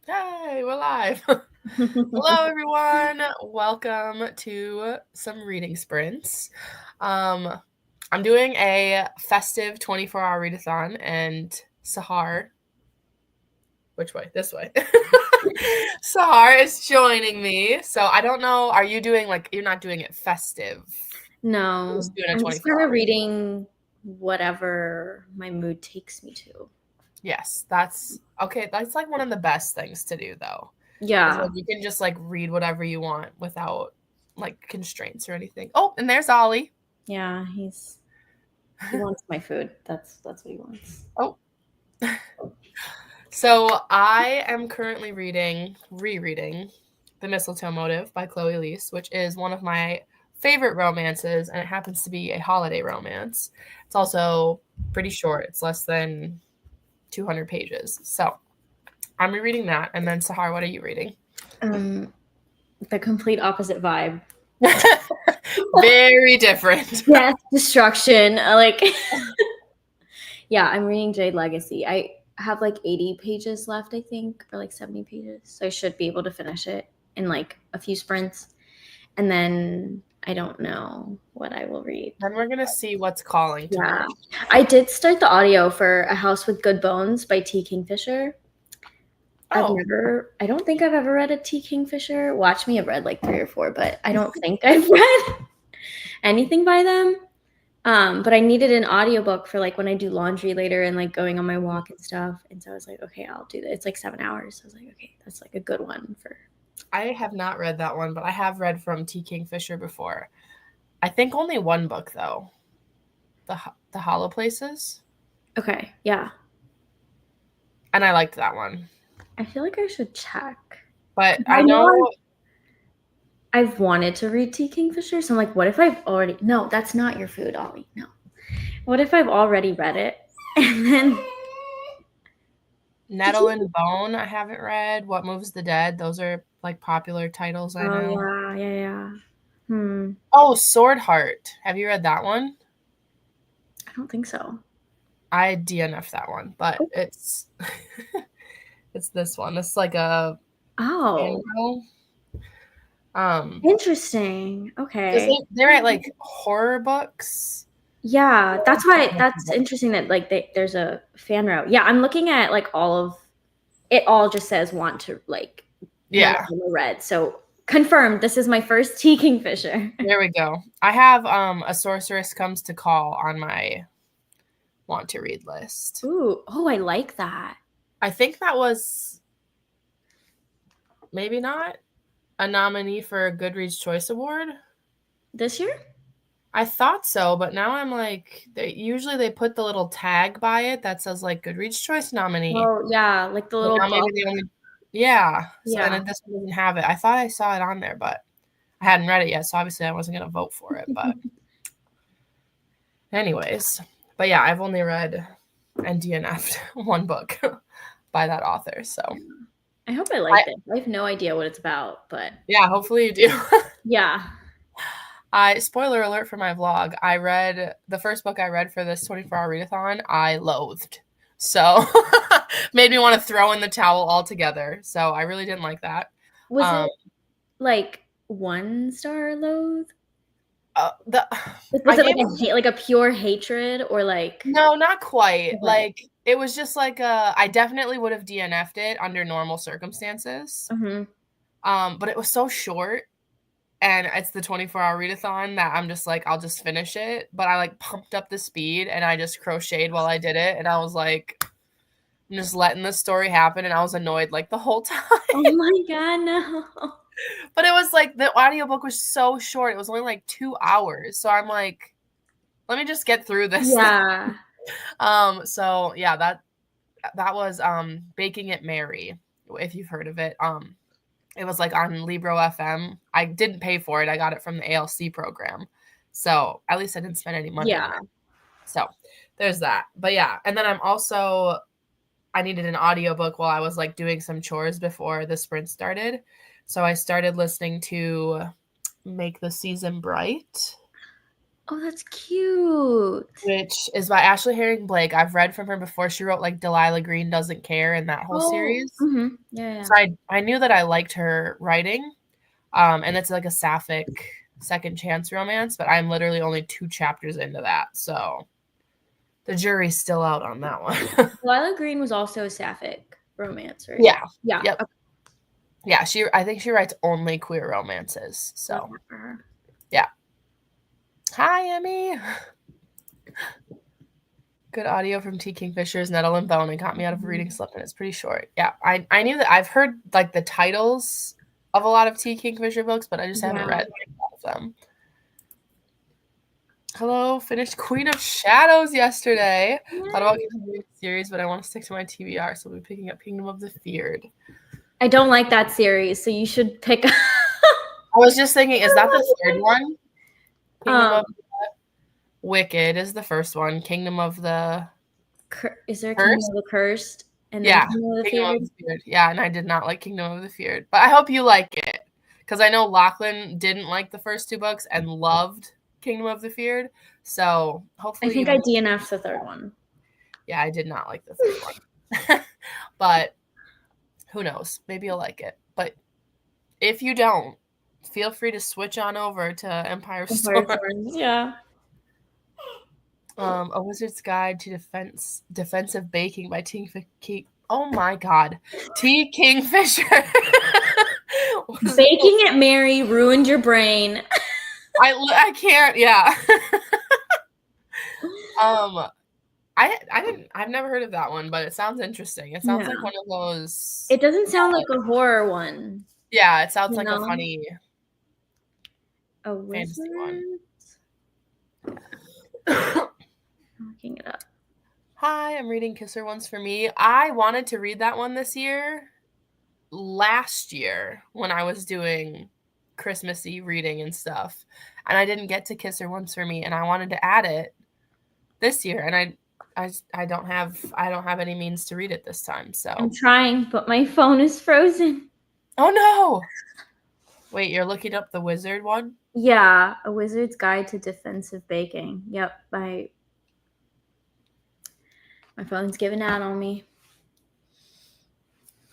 Yay, we're live. Hello, everyone. Welcome to some reading sprints. I'm doing a festive 24-hour readathon, and Sahar, which way? This way. Sahar is joining me. So I don't know. Are you doing you're not doing it festive? No, Just doing a I'm just 24 kind of hour. reading whatever my mood takes me to. Yes, that's okay. That's like one of the best things to do, though. Is Yeah, like you can just like read whatever you want without like constraints or anything. Oh, and there's Ollie. yeah, he wants my food. That's what he wants. Oh. So I am currently rereading The Mistletoe Motive by Chloe Leese, which is one of my favorite romances, and it happens to be a holiday romance. It's also pretty short. It's less than 200 pages. So I'm rereading that. And then Sahar, what are you reading? The complete opposite vibe. Very different. Yes, destruction. Yeah, I'm reading Jade Legacy. I have like 80 pages left, I think, or like 70 pages. So I should be able to finish it in like a few sprints. And then I don't know what I will read. Then we're gonna see what's calling to Yeah. me. I did start the audio for A House with Good Bones by T. Kingfisher. I don't think I've ever read a T. Kingfisher. Watch me, I've read like 3 or 4, but I don't think I've read anything by them. But I needed an audiobook for like when I do laundry later and like going on my walk and stuff. And so I was like, okay, I'll do that. It's like 7 hours. So I was like, okay, that's like a good one for. I have not read that one, but I have read from T. Kingfisher before. I think only one book though. The Hollow Places. Okay, yeah. And I liked that one. I feel like I should check. But I know I've wanted to read T. Kingfisher, so I'm like, what if I've already? No, that's not your food, Ollie. No. What if I've already read it and then Nettle and Bone? I haven't read. What Moves the Dead? Those are like popular titles. I know. Oh yeah. Hmm. Oh, Sword Heart. Have you read that one? I don't think so. I DNF'd that one, but it's it's this one. It's like a Oh. Interesting. Okay. They write like horror books. Yeah, that's interesting that like there's a fan route. Yeah, I'm looking at like it all just says want to like Yeah. read. So confirmed, this is my first T. Kingfisher. There we go. I have A Sorceress Comes to Call on my want to read list. Ooh, oh, I like that. I think that was maybe not a nominee for a Goodreads Choice Award this year. I thought so, but now I'm like, usually they put the little tag by it that says like Goodreads Choice nominee. Oh yeah, like the little now maybe they only, yeah. So yeah. and this one doesn't have it. I thought I saw it on there, but I hadn't read it yet, so obviously I wasn't gonna vote for it. But anyways, but yeah, I've only read and DNF'd one book by that author. So I hope I like it. I have no idea what it's about, but yeah, hopefully you do. yeah. Spoiler alert for my vlog. I read the first book I read for this 24-hour readathon. I loathed, so made me want to throw in the towel altogether. So I really didn't like that. Was it like 1-star loathe? Was it like a pure hatred or like? No, not quite. Like it was just like I definitely would have DNF'd it under normal circumstances. But it was so short. And it's the 24-hour readathon that I'm just like, I'll just finish it. But I like pumped up the speed and I just crocheted while I did it. And I was like, I'm just letting the story happen. And I was annoyed like the whole time. Oh my God, no. But it was like the audiobook was so short. It was only like 2 hours. So I'm like, let me just get through this. Yeah. So yeah, that was Baking It Merry, if you've heard of it. It was like on Libro FM. I didn't pay for it. I got it from the ALC program. So at least I didn't spend any money on it. So there's that. But yeah. And then I needed an audiobook while I was like doing some chores before the sprint started. So I started listening to Make the Season Bright. Oh, that's cute. which is by Ashley Herring Blake. I've read from her before. She wrote like Delilah Green Doesn't Care and that whole series. Yeah. So I knew that I liked her writing. And it's like a sapphic second chance romance, but I'm literally only 2 chapters into that. So the jury's still out on that one. Delilah Green was also a sapphic romance, right? Yeah. Yeah. Yep. Okay. Yeah, I think she writes only queer romances. So yeah. Hi, Emmy. Good audio from T. Kingfisher's Nettle and Bone. It got me out of a reading slip, and it's pretty short. Yeah, I knew that. I've heard like the titles of a lot of T. Kingfisher books, but I just haven't read a lot of them. Hello, finished Queen of Shadows yesterday. Thought about continuing the series, but I want to stick to my TBR, so we'll be picking up Kingdom of the Feared. I don't like that series, so you should pick up. I was just thinking, is that the third one? Kingdom of the Wicked is the first one. Kingdom of the Is there Cursed? Kingdom of the Cursed? And then Yeah, Kingdom of the Kingdom Feared? of the Feared. Yeah, and I did not like Kingdom of the Feared, but I hope you like it, because I know Lachlan didn't like the first 2 books and loved Kingdom of the Feared. So hopefully, I think I DNF'd the third one. Yeah, I did not like the third one, but who knows? Maybe you'll like it. But if you don't, feel free to switch on over to Empire Storm. Yeah. A Wizard's Guide to Defensive Baking by T. Oh my God, T. Kingfisher. Baking it Mary ruined your brain. I can't. Yeah. I've never heard of that one, but it sounds interesting. It sounds like one of those. It doesn't sound like a horror one. Yeah, it sounds like a funny fantasy one. Looking it up. Hi, I'm reading Kisser Once for Me. I wanted to read that one this year. Last year when I was doing Christmassy reading and stuff, and I didn't get to Kisser Once for Me, and I wanted to add it this year, and I don't have any means to read it this time. So I'm trying, but my phone is frozen. Oh no! Wait, you're looking up the wizard one? Yeah, A Wizard's Guide to Defensive Baking. Yep, my phone's giving out on me.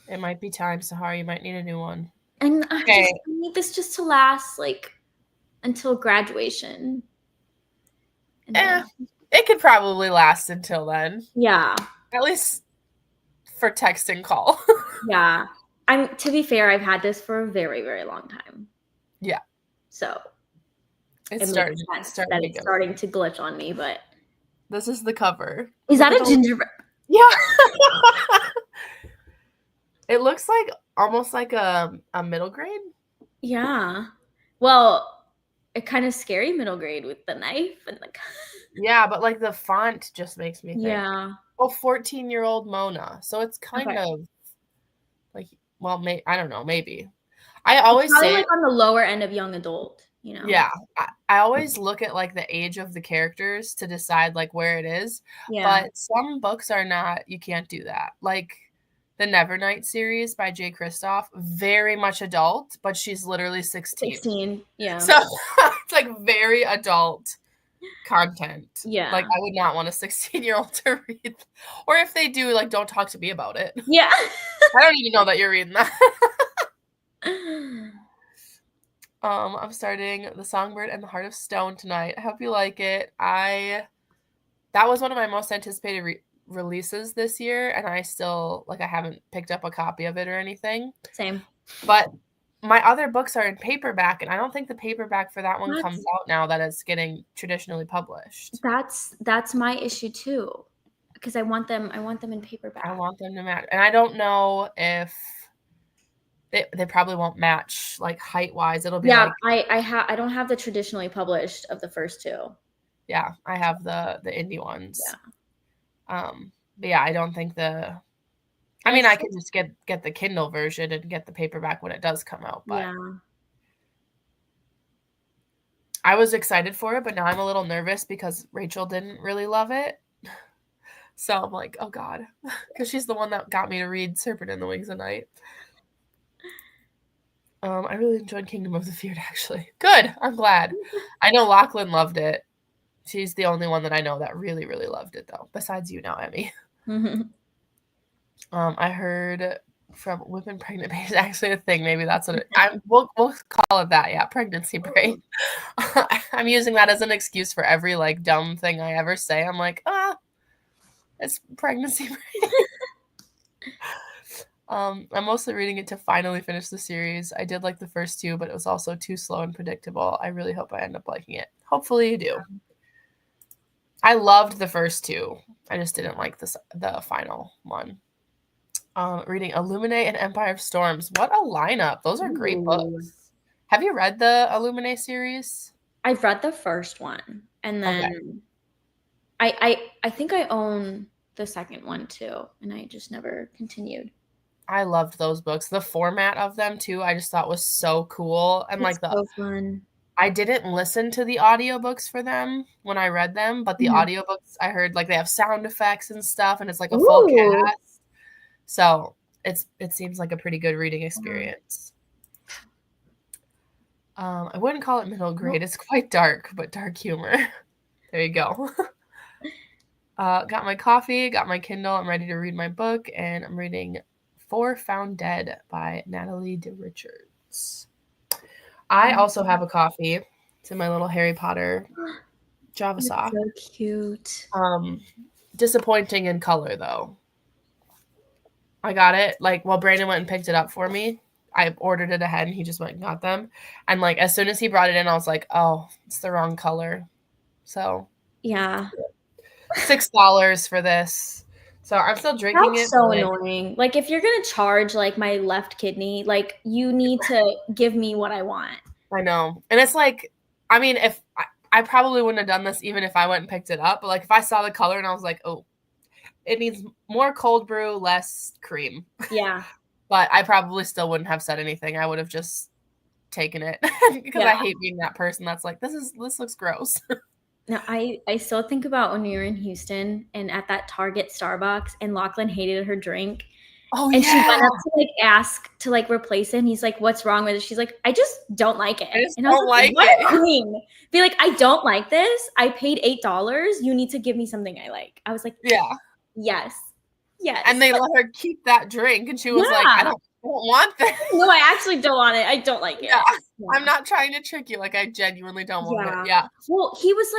It might be time, Sahar. You might need a new one. And I need this just to last like until graduation. It could probably last until then. Yeah. At least for text and call. Yeah. To be fair, I've had this for a very, very long time. Yeah. So it's starting to glitch on me, but this is the cover. Is that a gingerbread? Yeah. It looks like almost like a middle grade. Yeah. Well, a kind of scary middle grade with the knife and the. Yeah, but like the font just makes me think. Yeah. Oh, 14-year-old Mona. So it's kind of like, well, I don't know, maybe. I always say like on the lower end of young adult, you know. Yeah, I always look at like the age of the characters to decide like where it is. Yeah. But some books are not. You can't do that. Like the Nevernight series by J. Kristoff, very much adult, but she's literally 16. 16, yeah. So it's like very adult content. Yeah. Like I would not want a 16-year-old to read. Or if they do, like don't talk to me about it. Yeah. I don't even know that you're reading that. I'm starting The Songbird and the Heart of Stone tonight. I hope you like it. That was one of my most anticipated releases this year, and I still I haven't picked up a copy of it or anything. Same. But my other books are in paperback, and I don't think the paperback for that one comes out now that it's getting traditionally published. That's my issue too, because I want them in paperback. I want them to match, and I don't know if they probably won't match like height wise. It'll be I don't have the traditionally published of the first 2. Yeah, I have the indie ones. Yeah. But yeah, I don't think I mean, I could just get the Kindle version and get the paperback when it does come out. But yeah. I was excited for it, but now I'm a little nervous because Rachel didn't really love it. So I'm like, oh God, because she's the one that got me to read Serpent in the Wings of Night. I really enjoyed Kingdom of the Feared, actually. Good. I'm glad. I know Lachlan loved it. She's the only one that I know that really, really loved it, though, besides you now, Emmy. I heard from women pregnant babies, actually a thing. Maybe that's what we'll call it that. Yeah, pregnancy brain. I'm using that as an excuse for every like dumb thing I ever say. I'm like, it's pregnancy brain. I'm mostly reading it to finally finish the series. I did like the first 2, but it was also too slow and predictable. I really hope I end up liking it. Hopefully you do. I loved the first 2. I just didn't like the final one. Reading Illuminae and Empire of Storms. What a lineup. Those are great books. Have you read the Illuminae series? I've read the first one, and then I think I own the second one too, and I just never continued. I loved those books. The format of them too, I just thought was so cool. And It's so fun. I didn't listen to the audiobooks for them when I read them, but the audiobooks I heard like they have sound effects and stuff, and it's like a full cast. So it seems like a pretty good reading experience. I wouldn't call it middle grade. It's quite dark, but dark humor. There you go. Got my coffee, got my Kindle. I'm ready to read my book, and I'm reading 4 Found Dead by Natalie de Richards. I also have a coffee. It's in my little Harry Potter Java sock. So cute. Disappointing in color, though. I got it, like, well, Brandon went and picked it up for me. I ordered it ahead, and he just went and got them. And, like, as soon as he brought it in, I was like, oh, it's the wrong color. So. Yeah. $6 for this. So I'm still drinking it. That's so annoying. Like, if you're going to charge, like, my left kidney, like, you need to give me what I want. I know. And it's like, I mean, if I probably wouldn't have done this even if I went and picked it up. But, like, if I saw the color and I was like, oh, it needs more cold brew, less cream. Yeah. But I probably still wouldn't have said anything. I would have just taken it because I hate being that person that's like, this looks gross. Now, I still think about when we were in Houston and at that Target Starbucks, and Lachlan hated her drink. Oh, and she went up to like ask to like replace it, and he's like, "What's wrong with it?" She's like, "I just don't like it." I just don't like what it. a queen. Be like, "I don't like this. I paid $8. You need to give me something I like." I was like, yeah, yes. And they let her keep that drink, and she was like, "I don't want this." No, I actually don't want it. I don't like it. Yeah. I'm not trying to trick you. Like, I genuinely don't want it. Yeah. Well, he was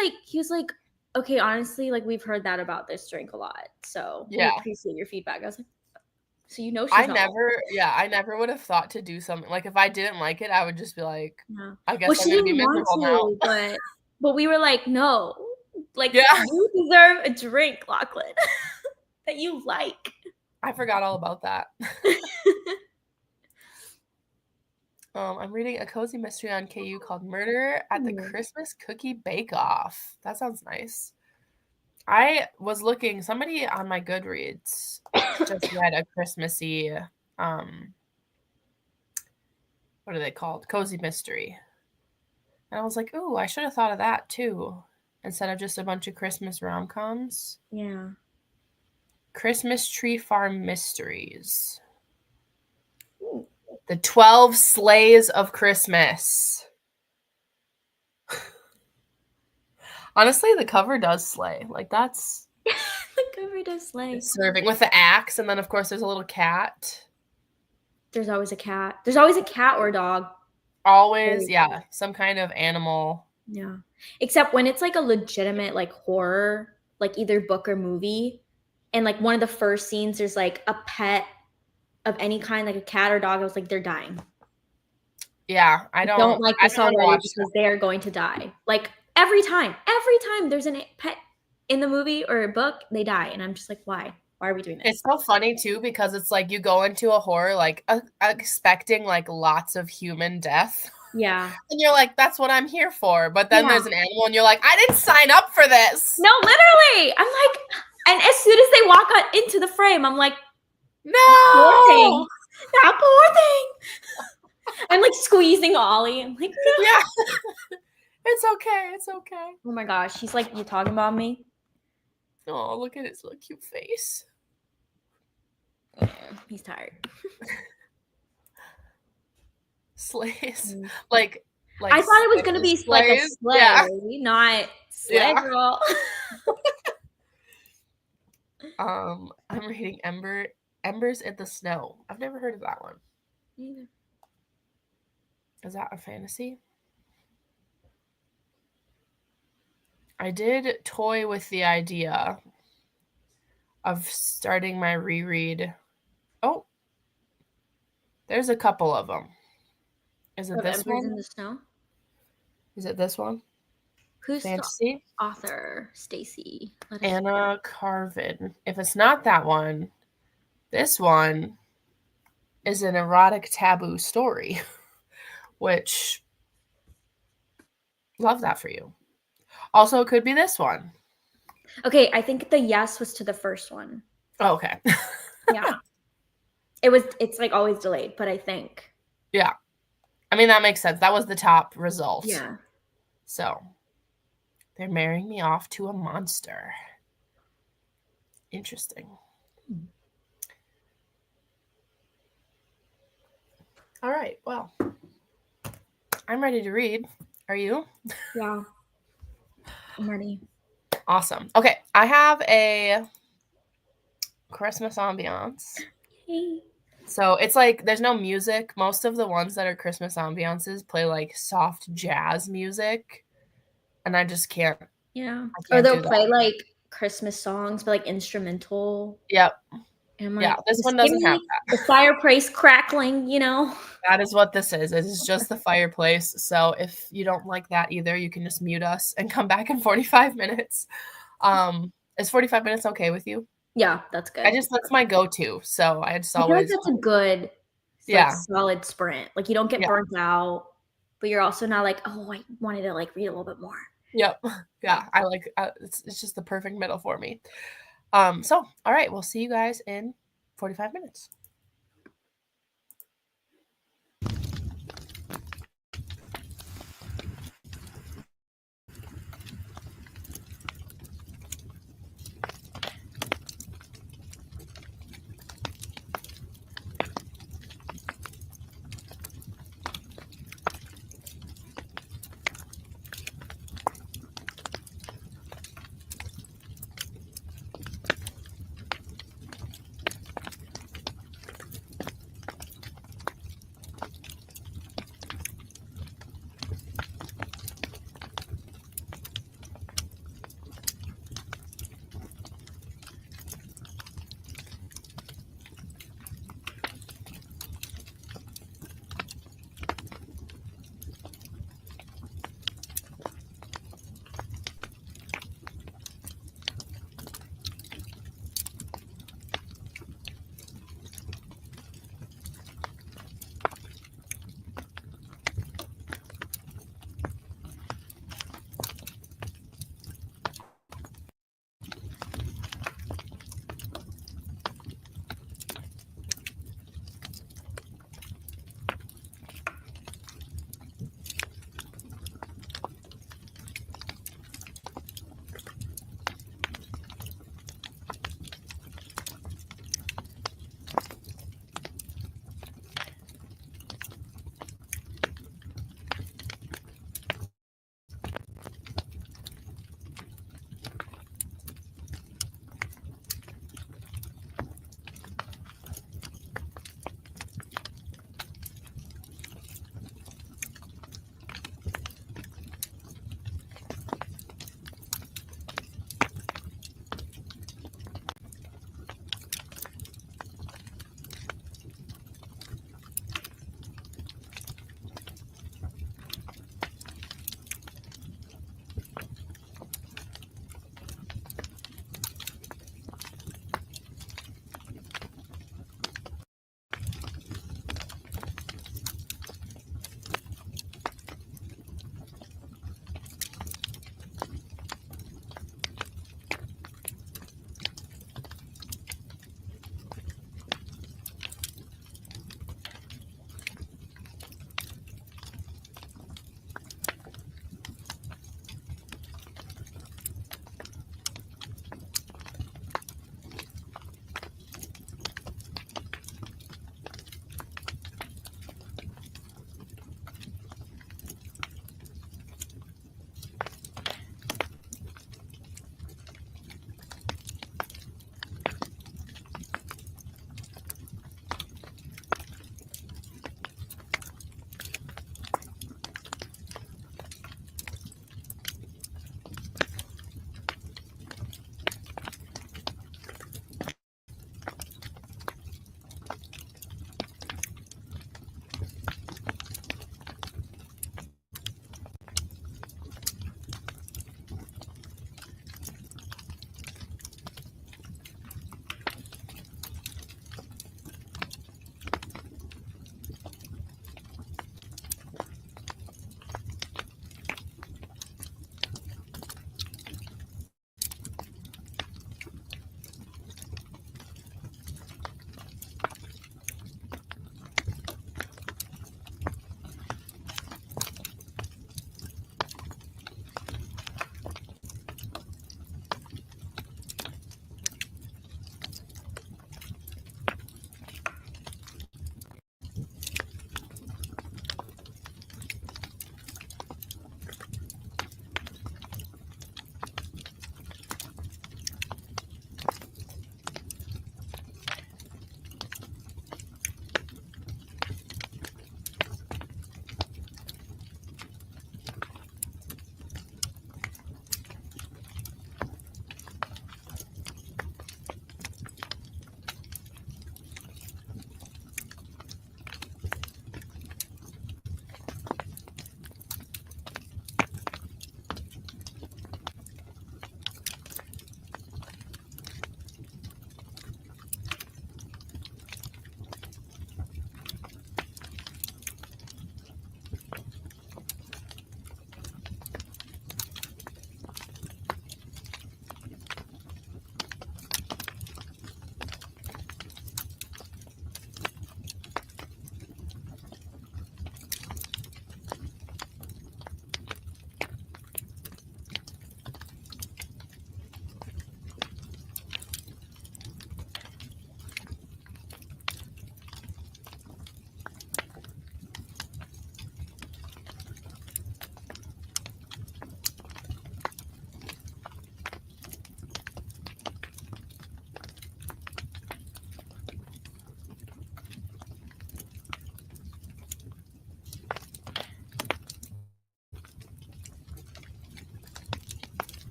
like, okay, honestly, like, we've heard that about this drink a lot. So we appreciate your feedback. I was like, so you know she's not I never would have thought to do something. Like, if I didn't like it, I would just be like, I guess well, I'm going to be miserable now. But we were like, no. Like, you deserve a drink, Lachlan, that you like. I forgot all about that. I'm reading a cozy mystery on KU called Murder at the Christmas Cookie Bake Off. That sounds nice. I was looking, somebody on my Goodreads just read a Christmassy, what are they called? Cozy mystery. And I was like, ooh, I should have thought of that too, instead of just a bunch of Christmas rom-coms. Yeah. Christmas Tree Farm Mysteries. The 12 Sleighs of Christmas. Honestly, the cover does slay. Like, that's... the cover does slay. Serving with the axe, and then, of course, there's a little cat. There's always a cat. There's always a cat or a dog. Always, yeah. Some kind of animal. Yeah. Except when it's, like, a legitimate, like, horror, like, either book or movie, and, like, one of the first scenes, there's, like, a pet of any kind, like a cat or dog. I was like, they're dying. Yeah, I don't like this already because they are going to die. Like, every time there's a pet in the movie or a book, they die. And I'm just like, why are we doing this? It's so funny too, because it's like you go into a horror like expecting like lots of human death. Yeah. And you're like, that's what I'm here for. But then there's an animal and you're like, I didn't sign up for this. No, literally. I'm like, and as soon as they walk into the frame, I'm like, no, that poor thing. I'm like squeezing Ollie. I'm like, no. Yeah. It's okay. It's okay. Oh my gosh. He's like, you talking about me? Oh, look at his little cute face. Yeah, he's tired. Slays. Like, like I thought it was gonna be like a displays. sleigh, Yeah. not sleigh Yeah. girl. I'm reading Embers in the Snow. I've never heard of that one. Neither. Is that a fantasy? I did toy with the idea of starting my reread. Oh, there's a couple of them. Is it Of this Embers one? in the Snow. Is it this one? Who's Fantasy? the author? Stacy. Anna Carvin. If it's not that one, this one is an erotic taboo story, which love that for you. Also, it could be this one. Okay, I think the yes was to the first one. Oh, okay. Yeah. It's like always delayed, but I think. Yeah. I mean, that makes sense. That was the top result. Yeah. So, they're marrying me off to a monster. Interesting. All right. Well, I'm ready to read. Are you? Yeah. I'm ready. Awesome. Okay. I have a Christmas ambiance. Hey. So it's like there's no music. Most of the ones that are Christmas ambiances play like soft jazz music. And I just can't. Yeah. I Or can't they'll do play that. like Christmas songs, but like instrumental. Yep. And I'm Yeah. like, This just one give doesn't have me that. the fireplace crackling, you know? That is what this is. It is just the fireplace. So if you don't like that either, you can just mute us and come back in 45 minutes. Is 45 minutes okay with you? Yeah, that's good. That's my go-to. So I just I feel like always, that's a good, like, yeah, solid sprint. Like, you don't get yeah, burnt out, but you're also not like, oh, I wanted to like read a little bit more. yep, yeah. I like it's just the perfect middle for me. So all right, we'll see you guys in 45 minutes.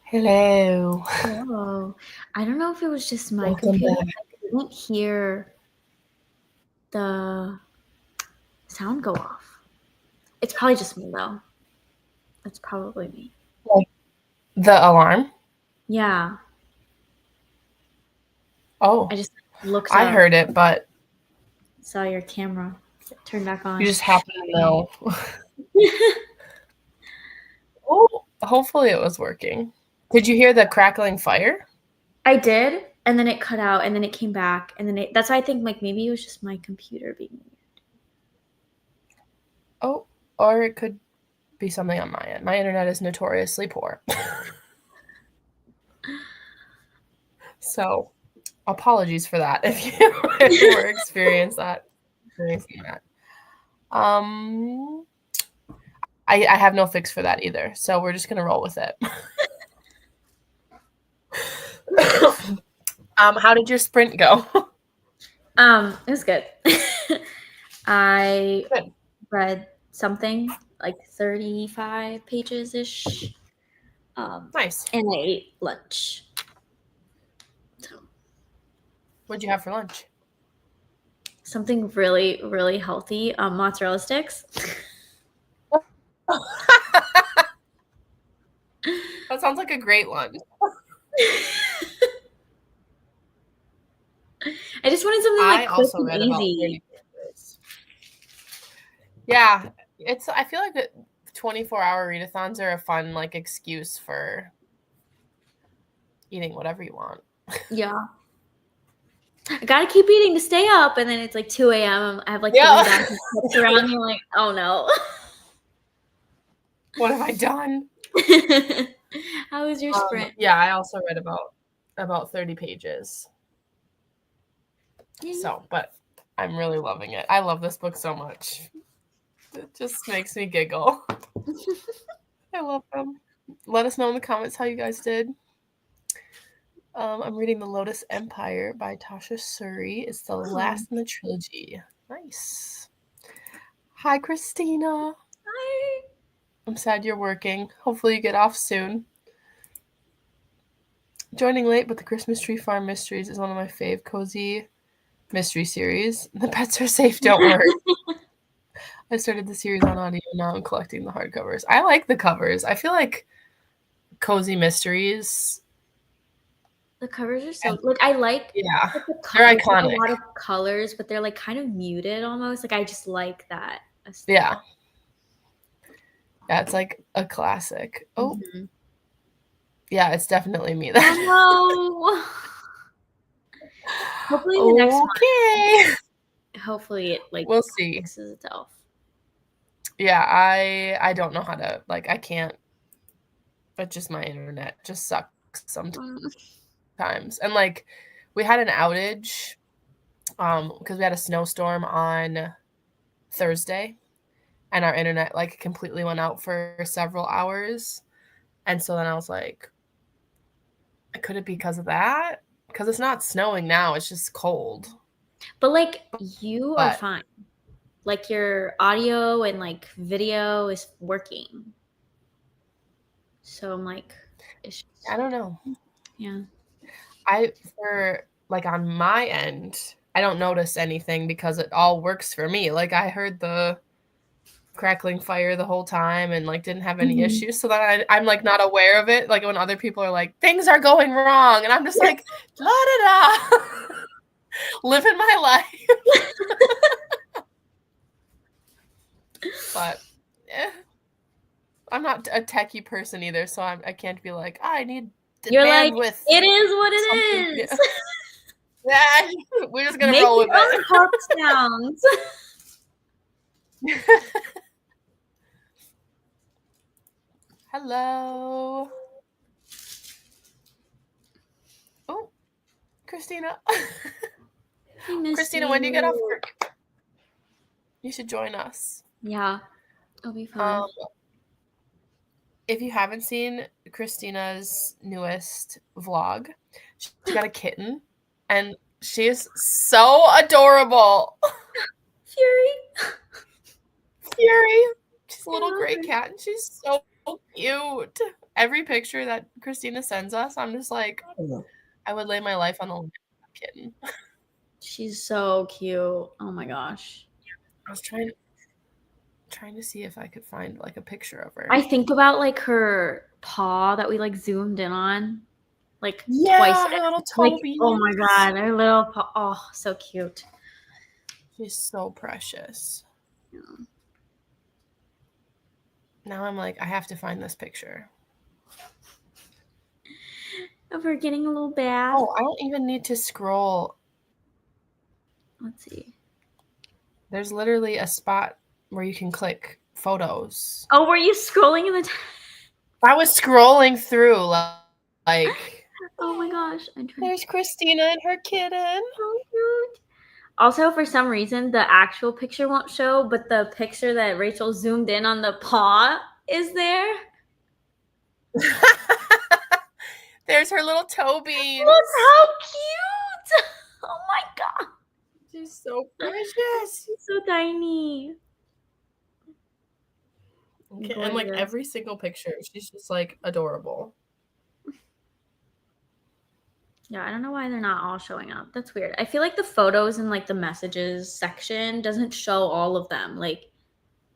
Hello. Whoa. I don't know if it was just my Welcome computer. back. I couldn't hear the sound go off. It's probably just me, though. It's probably me. Like the alarm? Yeah. Oh, I just looked I up, heard it, but saw your camera turn back on. you just happen to know. Oh, hopefully it was working. Did you hear the crackling fire? I did, and then it cut out, and then it came back, and then that's why I think like maybe it was just my computer being weird. Oh, or it could be something on my end. My internet is notoriously poor. So apologies for that if you were experiencing that. I have no fix for that either, so we're just gonna roll with it. How did your sprint go? It was good. I Good. read something like 35 pages ish. Nice. And I ate lunch. So, What'd you have for lunch? something really, really healthy. Mozzarella sticks. That sounds like a great lunch. I just wanted something like quick also and read about easy. 30 pages. Yeah, I feel like 24-hour readathons are a fun like excuse for eating whatever you want. Yeah. I gotta keep eating to stay up, and then it's like 2 a.m. I have like 3,000 steps around me. Like, oh no. What have I done? How was your sprint? Yeah, I also read about 30 pages. Yay. So, but I'm really loving it. I love this book so much. It just makes me giggle. I love them. Let us know in the comments how you guys did. I'm reading The Lotus Empire by Tasha Suri. It's the last in the trilogy. Nice. Hi, Christina. Hi. I'm sad you're working. Hopefully you get off soon. Joining late, but the Christmas Tree Farm Mysteries is one of my fave cozy mystery series. The pets are safe, don't worry. I started the series on audio, now I'm collecting the hardcovers. I like the covers. I feel like cozy mysteries. The covers are so like I like Yeah, they're iconic. a lot of colors, but they're like kind of muted almost. Like I just like that. Yeah. Yeah, it's like a classic. Oh. Mm-hmm. Yeah, it's definitely me. Oh no. Hopefully the next one. Hopefully it like we'll see. Fixes itself. Yeah, I don't know how to like I can't. But just my internet just sucks sometimes. And like we had an outage because we had a snowstorm on Thursday and our internet like completely went out for several hours. And so then I was like, could it be because of that? Because it's not snowing now, it's just cold. But like you are fine. Like your audio and like video is working. So I'm like, it's just, I don't know. Yeah. For like on my end, I don't notice anything because it all works for me. Like I heard the crackling fire the whole time and like didn't have any issues. So then I'm like not aware of it. Like when other people are like, things are going wrong. And I'm just like, la da da. Living my life. But I'm not a techie person either, so I can't be like, I need You're bandwidth. Like, it is what it is. Yeah, we're just gonna roll with it. Hawk sounds. Hello. Oh, Christina. Christina, when do you get off work? You should join us. Yeah, it'll be fun. If you haven't seen Christina's newest vlog, she's got a kitten, and she is so adorable. Fury. She's a little gray cat, and she's so cute. every picture that Christina sends us, I'm just like, I would lay my life on the line for that kitten. She's so cute. Oh my gosh. I was trying to see if I could find like a picture of her. I think about like her paw that we like zoomed in on, like twice. Her little Like, Toby. oh my god, her little paw. Oh, so cute. She's so precious. Yeah. Now I'm like, I have to find this picture. Of her getting a little bad. Oh, I don't even need to scroll. Let's see. There's literally a spot where you can click photos. Oh, were you scrolling in the I was scrolling through like oh my gosh. there's Christina and her kitten. So cute. Also, for some reason, the actual picture won't show, but the picture that Rachel zoomed in on the paw is there. There's her little Toby. Look how cute! Oh my god. She's so precious. She's so tiny. Okay, and like every single picture, she's just like adorable. Yeah, I don't know why they're not all showing up. That's weird. I feel like the photos and like the messages section doesn't show all of them. Like,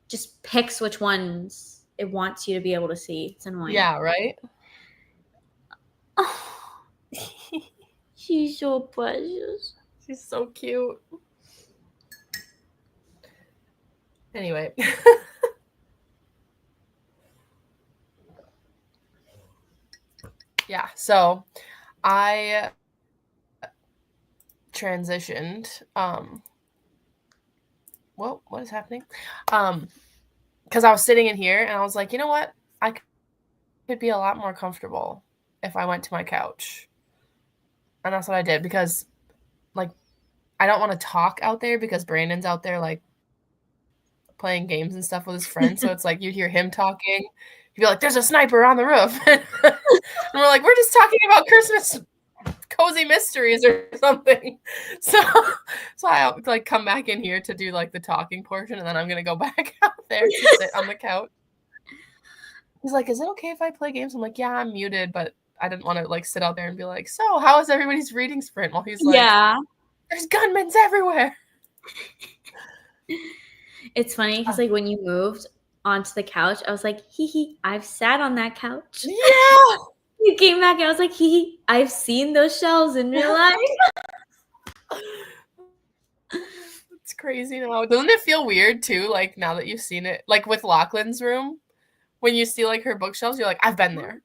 just picks which ones it wants you to be able to see. It's annoying. Yeah, right? Oh, she's so precious. She's so cute. Anyway. Yeah, so I transitioned. What is happening? Because I was sitting in here and I was like, you know what? I could be a lot more comfortable if I went to my couch. And that's what I did because, like, I don't want to talk out there because Brandon's out there, like, playing games and stuff with his friends. So it's like you'd hear him talking. You'd be like, there's a sniper on the roof. And we're like, we're just talking about Christmas cozy mysteries or something. So I like come back in here to do like the talking portion, and then I'm gonna go back out there to sit on the couch. He's like, is it okay if I play games? I'm like, yeah, I'm muted, but I didn't want to like sit out there and be like, so how is everybody's reading sprint? While he's like, yeah, there's gunmen's everywhere. It's funny because like when you moved onto the couch, I was like, hee hee, I've sat on that couch. Yeah. You came back and I was like, hee hee, I've seen those shelves in real life. It's crazy now. Doesn't it feel weird too? Like now that you've seen it, like with Lachlan's room, when you see like her bookshelves, you're like, I've been there.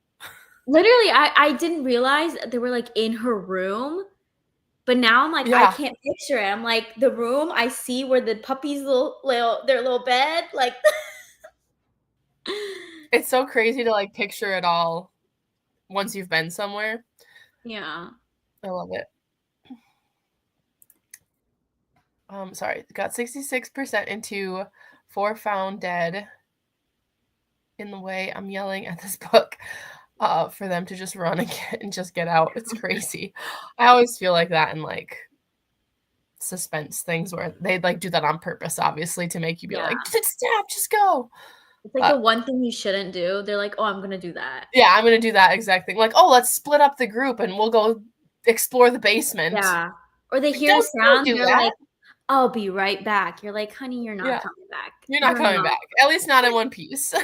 Literally, I didn't realize they were like in her room. But now I'm like, I can't picture it. I'm like, the room I see where the puppies their little bed, like it's so crazy to like picture it all once you've been somewhere. Yeah. I love it. Sorry, got 66% into 4 found dead. In the way, I'm yelling at this book for them to just run and just get out. It's crazy. I always feel like that in like suspense things where they like do that on purpose, obviously, to make you be like, stop, just go. It's like the one thing you shouldn't do. They're like, oh, I'm gonna do that. Yeah, I'm gonna do that exact thing. Like, oh, let's split up the group and we'll go explore the basement. Yeah. Or they hear the sound, they're like, I'll be right back. You're like, honey, you're not coming back. You're not coming back. At least not in one piece.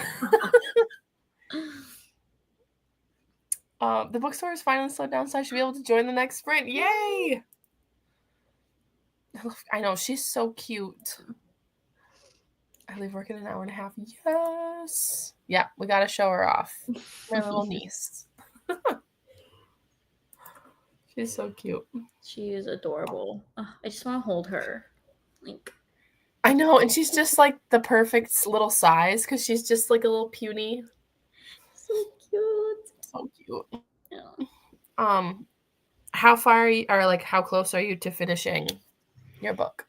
The bookstore is finally slowed down, so I should be able to join the next sprint. Yay! I know, she's so cute. I leave work in an hour and a half. Yes! Yeah, we gotta show her off. My little niece. She's so cute. She is adorable. I just want to hold her. Like, I know, and she's just like the perfect little size because she's just like a little puny. So cute. So cute. Yeah. How far are you, or like how close are you to finishing your book?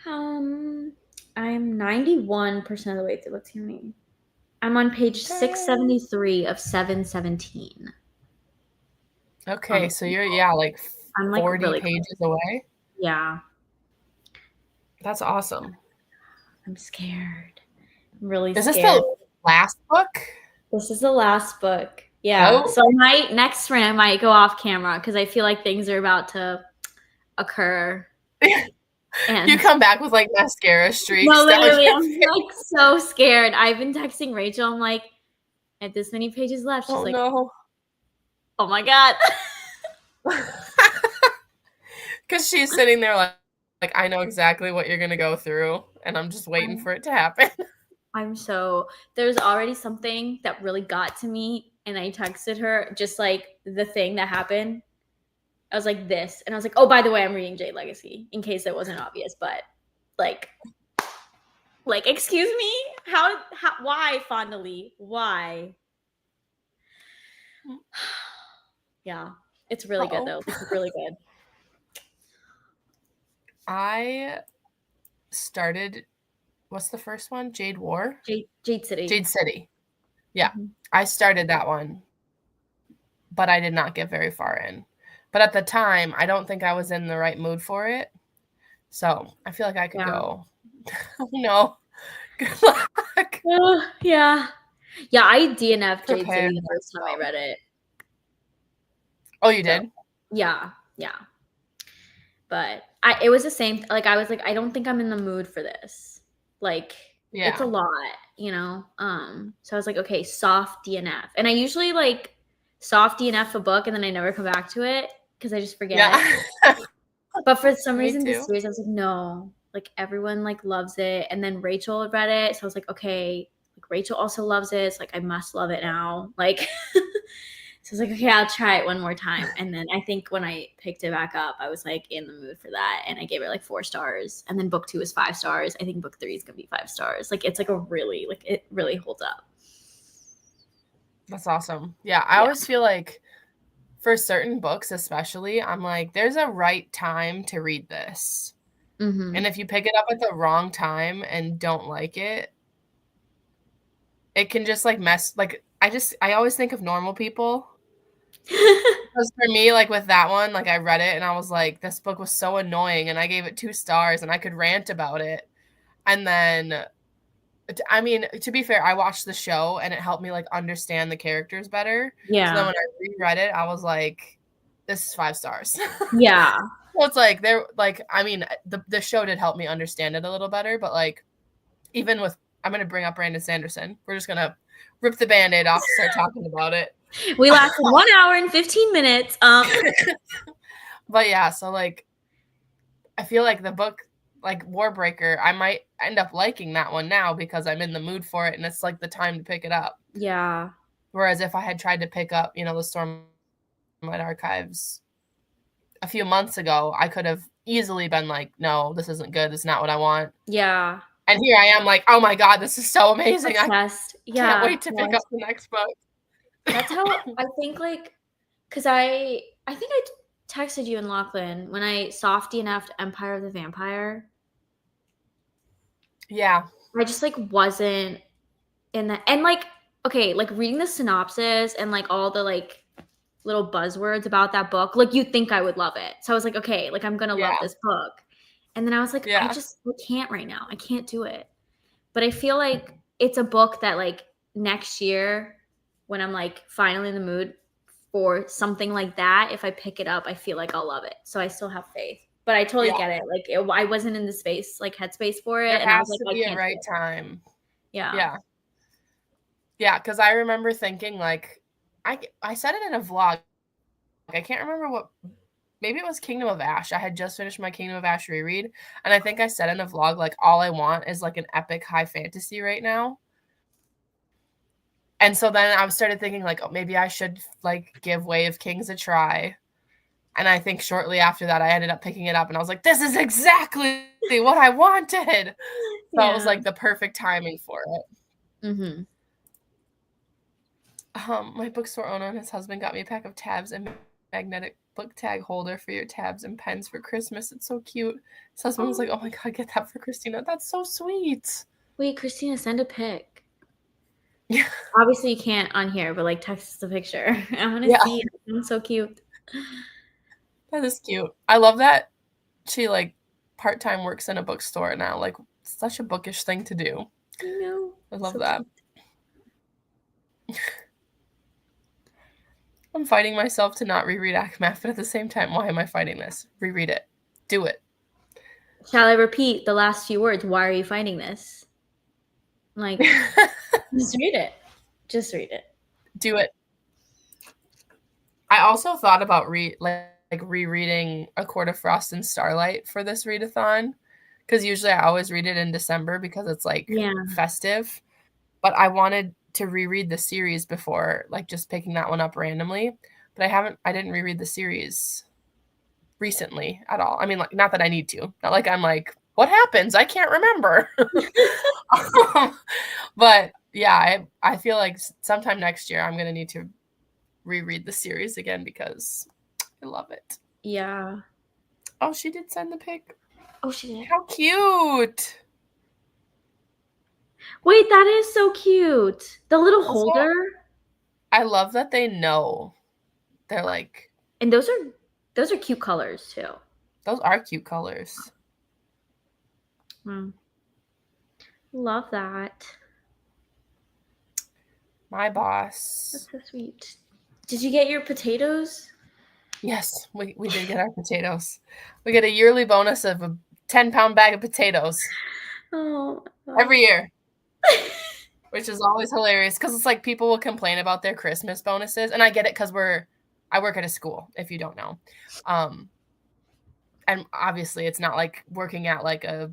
I'm 91% of the way through. Let's hear me. I'm on page 673 of 717. Okay, so you're like I'm 40 really pages away. Yeah. That's awesome. I'm scared. I'm really scared. Is this the last book? This is the last book. Yeah. Oh, So next rant might go off camera because I feel like things are about to occur. you And come back with like mascara no, streaks down literally, your I'm face. like so scared. I've been texting Rachel. I'm like, at this many pages left. She's Oh like, no. oh my God. Because she's sitting there like, I know exactly what you're going to go through, and I'm just waiting for it to happen. There's already something that really got to me. And I texted her just like the thing that happened. I was like, this. And I was like, oh, by the way, I'm reading Jade Legacy in case it wasn't obvious. But like, excuse me? How why, Fondly? Why? Yeah. It's really good, though. This is really good. I started, what's the first one? Jade War? Jade City. Jade City. Yeah. I started that one, but I did not get very far in. But at the time, I don't think I was in the right mood for it. So I feel like I could go. No. Good luck. Yeah. Yeah, I DNF'd Jade Prepare City the first time I read it. Oh, you did? Yeah. Yeah. But it was the same. Like, I was like, I don't think I'm in the mood for this. Like, it's a lot, you know? So I was like, okay, soft DNF. And I usually like soft DNF a book and then I never come back to it because I just forget. Yeah. But for some Me reason, too. this series, I was like, no, like everyone like loves it. And then Rachel read it. So I was like, okay, like Rachel also loves it. It's like, I must love it now. Like, so I was like, okay, I'll try it one more time. And then I think when I picked it back up, I was like in the mood for that. And I gave it like 4 stars. And then book 2 is 5 stars. I think book 3 is going to be 5 stars. Like, it's like it really holds up. That's awesome. Yeah. I always feel like for certain books, especially, I'm like, there's a right time to read this. Mm-hmm. And if you pick it up at the wrong time and don't like it, it can just like mess. Like, I always think of normal people. Because for me, like with that one, like I read it and I was like, this book was so annoying, and I gave it 2 stars and I could rant about it. And then, I mean, to be fair, I watched the show and it helped me like understand the characters better. Yeah. So then when I reread it, I was like, this is 5 stars. Yeah. So it's like they're like, I mean, the show did help me understand it a little better, but like even with, I'm gonna bring up Brandon Sanderson. We're just gonna rip the Band-Aid off and start talking about it. We lasted 1 hour and 15 minutes. But yeah, so like I feel like the book, like Warbreaker, I might end up liking that one now because I'm in the mood for it and it's like the time to pick it up. Yeah. Whereas if I had tried to pick up, the Stormlight Archives a few months ago, I could have easily been like, no, this isn't good. This is not what I want. Yeah. And here I am like, oh my God, this is so amazing. Obsessed. I can't wait to pick up the next book. That's how I think, like, because I think I texted you and Lachlan when I soft DNF'd Empire of the Vampire. Yeah. I just like wasn't in that. And like, okay, like reading the synopsis and like all the like little buzzwords about that book, like you think I would love it. So I was like, okay, like I'm gonna love this book. And then I was like, I can't right now. I can't do it. But I feel like it's a book that like next year when I'm like finally in the mood for something like that, if I pick it up, I feel like I'll love it. So I still have faith. But I totally get it. Like I wasn't in the space, like headspace for it. There and I was has like, to be a right time. Yeah. Yeah. Yeah, because I remember thinking like, I said it in a vlog. I can't remember what, maybe it was Kingdom of Ash. I had just finished my Kingdom of Ash reread. And I think I said in a vlog, like, all I want is like an epic high fantasy right now. And so then I started thinking like, oh, maybe I should like give Way of Kings a try. And I think shortly after that, I ended up picking it up and I was like, this is exactly what I wanted. So it was like the perfect timing for it. Mm-hmm. My bookstore owner and his husband got me a pack of tabs and magnetic book tag holder for your tabs and pens for Christmas. It's so cute. His husband was like, oh my God, get that for Christina. That's so sweet. Wait, Christina, send a pic. Yeah. Obviously you can't on here, but like text us the picture. I want to see it. It's so cute. That is cute. I love that she like part-time works in a bookstore now. Like such a bookish thing to do. I know. I love that. I'm fighting myself to not reread Akmath, but at the same time, why am I fighting this? Reread it. Do it. Shall I repeat the last few words? Why are you fighting this? Like, just read it. Just read it. Do it. I also thought about rereading A Court of Frost and Starlight for this readathon, because usually I always read it in December because it's like festive. But I wanted to reread the series before, like just picking that one up randomly. But I didn't reread the series recently at all. I mean, like, not that I need to. Not like I'm like, what happens? I can't remember. But yeah, I feel like sometime next year I'm gonna need to reread the series again because I love it. Yeah. Oh, she did send the pic. Oh, she did. How cute. Wait, that is so cute. The little Also, holder. I love that they know. They're like, and those are cute colors too. Those are cute colors. Love that. My boss. That's so sweet. Did you get your potatoes? Yes, we did get our potatoes. We get a yearly bonus of a 10-pound bag of potatoes. Oh, every year. Which is always hilarious because it's like people will complain about their Christmas bonuses. And I get it because I work at a school, if you don't know. And obviously it's not like working at like a,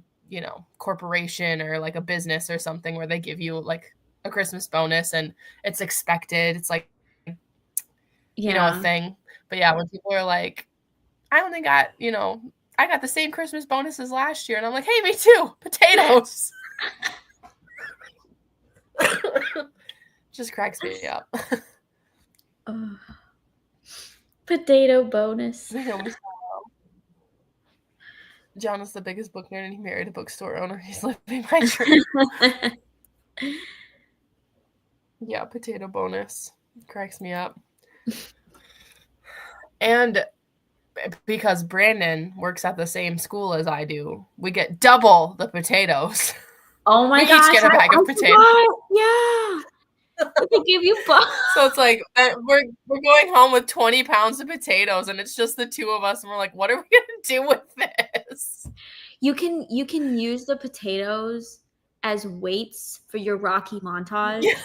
corporation or like a business or something where they give you like a Christmas bonus and it's expected. It's like, a thing. But yeah, when people are like, I only got, I got the same Christmas bonuses last year. And I'm like, hey, me too. Potatoes. Just cracks me up. Potato bonus. John is the biggest book nerd and he married a bookstore owner. He's living my dream. Yeah, potato bonus. Cracks me up. And because Brandon works at the same school as I do, we get double the potatoes. Oh my gosh. We each get a bag of potatoes. Yeah. They give you both. So it's like we're going home with 20 pounds of potatoes and it's just the two of us and we're like, what are we gonna do with this? You can use the potatoes as weights for your Rocky montage. Yeah.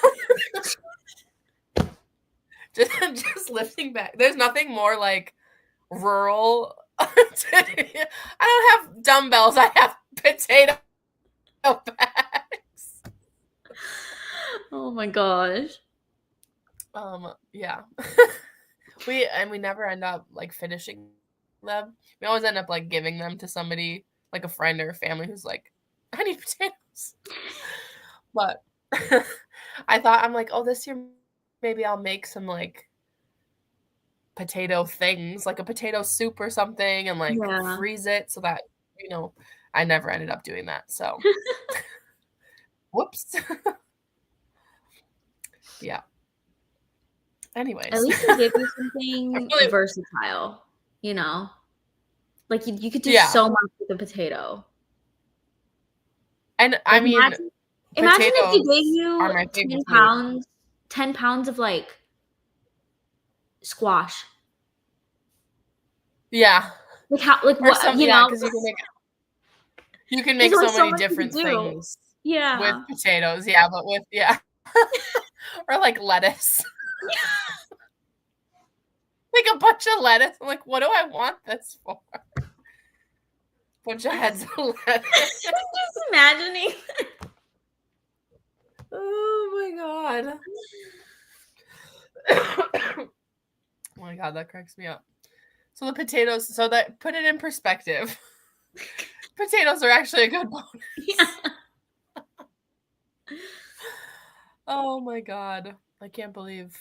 just lifting back. There's nothing more like rural. I don't have dumbbells. I have potato bags. Oh my gosh. Yeah. we never end up like finishing them. We always end up like giving them to somebody, like a friend or a family who's like, I need potatoes. But I'm like, oh, this year maybe I'll make some like potato things, like a potato soup or something, and like freeze it so that, I never ended up doing that. So whoops. Yeah. Anyways. At least they give you something versatile, Like you could do so much with a potato. And I mean, imagine if they gave you 10 pounds of like squash. Yeah. Like how, like what, because you can make so many different things. Yeah. With potatoes, but with or like lettuce. Like a bunch of lettuce. I'm like, what do I want this for? Bunch of heads of lettuce. Just imagining. Oh my god, that cracks me up. So the potatoes, that put it in perspective. Potatoes are actually a good bonus. Yeah. Oh my god. I can't believe.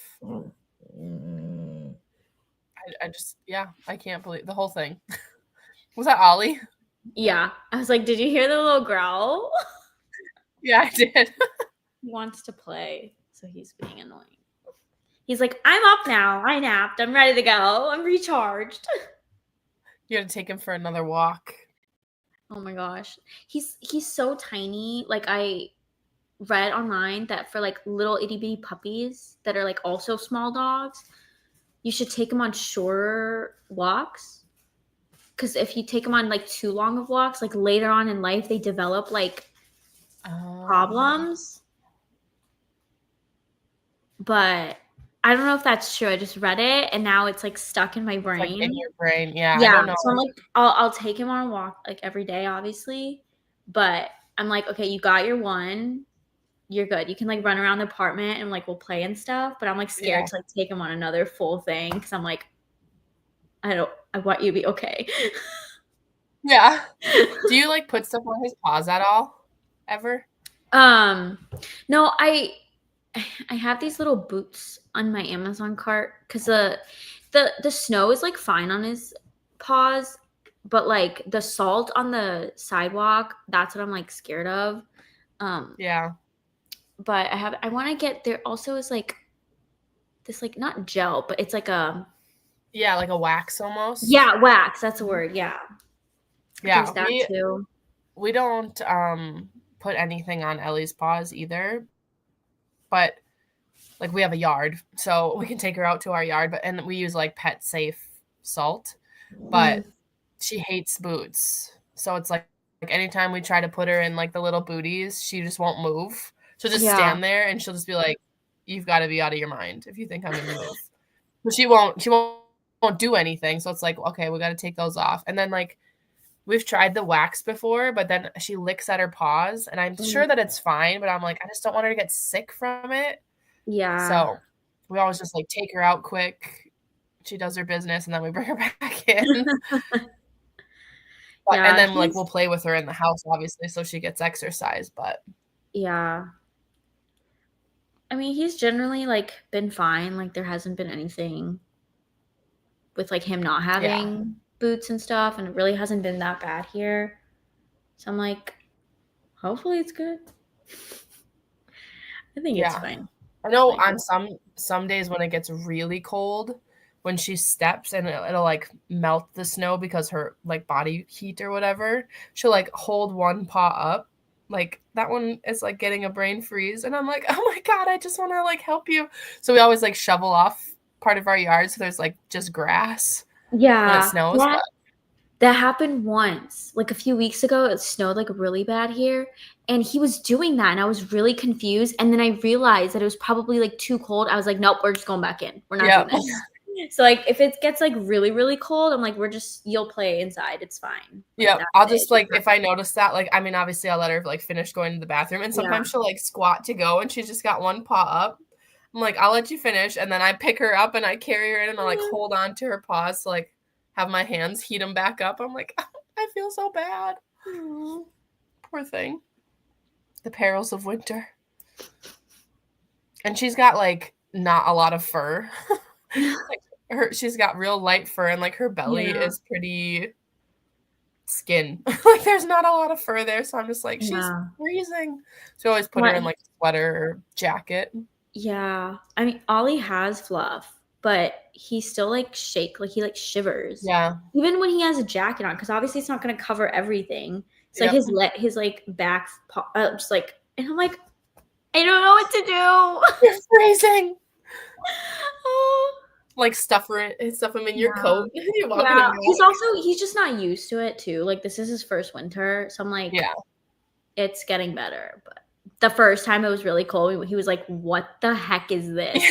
I can't believe the whole thing. Was that Ollie? Yeah. I was like, did you hear the little growl? Yeah, I did. He wants to play, so he's being annoying. He's like, I'm up now. I napped. I'm ready to go. I'm recharged. You gotta take him for another walk. Oh my gosh. He's so tiny. Like read online that for like little itty bitty puppies that are like also small dogs, you should take them on shorter walks. Because if you take them on like too long of walks, like later on in life, they develop like problems. But I don't know if that's true. I just read it and now it's like stuck in my It's like in brain. your brain. Yeah, I Yeah. don't know. So I'm like, I'll take him on a walk like every day, obviously. But I'm like, okay, you got your one. You're good. You can like run around the apartment and like we'll play and stuff. But I'm like scared Yeah. to like take him on another full thing because I'm like, I want you to be okay. Yeah. Do you like put stuff on his paws at all? Ever? No, I have these little boots on my Amazon cart because the snow is like fine on his paws, but like the salt on the sidewalk, that's what I'm like scared of. Yeah. But I want to get there. Also, is like this like not gel, but it's like a Yeah, like a wax almost. yeah wax. That's a word. Yeah, there's Yeah, that too. we don't put anything on Ellie's paws either. But like we have a yard, so we can take her out to our yard, and we use like pet safe salt. But she hates boots. So it's like anytime we try to put her in like the little booties, she just won't move. She'll just Yeah, stand there and she'll just be like, "You've got to be out of your mind if you think I'm gonna move." But she won't do anything. So it's like, okay, we got to take those off. And then like we've tried the wax before, but then she licks at her paws, and I'm sure that it's fine, but I'm like, I just don't want her to get sick from it. yeah, So we always just like take her out quick. She does her business, and then we bring her back in. And yeah. then like we'll play with her in the house, obviously, so she gets exercise. But Yeah. I mean, he's generally like been fine. Like there hasn't been anything with like him not yeah, having boots and stuff, and it really hasn't been that bad here. So I'm like, hopefully it's good. I think it's yeah. fine. I know I on hope. some days when it gets really cold, when she steps and it'll like melt the snow because her like body heat or whatever, she'll like hold one paw up. Like that one is like getting a brain freeze. And I'm like, oh my God, I just want to like help you. So we always like shovel off part of our yard so there's like just grass when it Yeah, snows. But that happened once. Like a few weeks ago, it snowed like really bad here, and he was doing that, and I was really confused. And then I realized that it was probably like too cold. I was like, nope, we're just going back in. We're not doing yep. this. So like if it gets like really, really cold, I'm like, you'll play inside. It's fine. Like Yep. that's I'll it. just like if I notice that, like I mean, obviously I'll let her like finish going to the bathroom, and Yeah. sometimes she'll like squat to go, and she's just got one paw up. I'm like, I'll let you finish, and then I pick her up and I carry her in, and I like hold on to her paws to like have my hands heat them back up. I'm like, I feel so bad. Poor thing. The perils of winter. And she's got like not a lot of fur. Like she's got real light fur, and like her belly Yeah. is pretty skin. Like there's not a lot of fur there, so I'm just like, she's Yeah. freezing. So I always put her What? in like a sweater or jacket. Yeah. I mean, Ollie has fluff, but he still like like he like shivers. Yeah. Even when he has a jacket on, because obviously it's not going to cover everything. So like Yep. his like back, just like, and I'm like, I don't know what to do. You're freezing. Oh, Like stuff him in your yeah. coat. You walking Yeah. him He's just not used to it too. Like this is his first winter. So I'm like, Yeah. it's getting better. But the first time it was really cold, he was like, what the heck is this?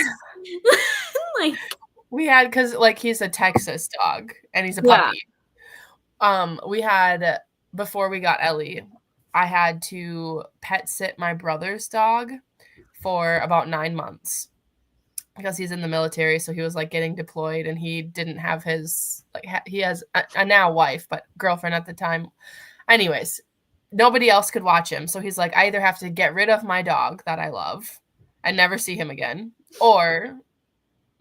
Like, We had because like he's a Texas dog and he's a yeah. puppy. We had before we got Ellie, I had to pet sit my brother's dog for about 9 months because he's in the military, so he was like getting deployed, and he didn't have his like he has a now wife but girlfriend at the time. Anyways, nobody else could watch him, so he's like, I either have to get rid of my dog that I love and never see him again, or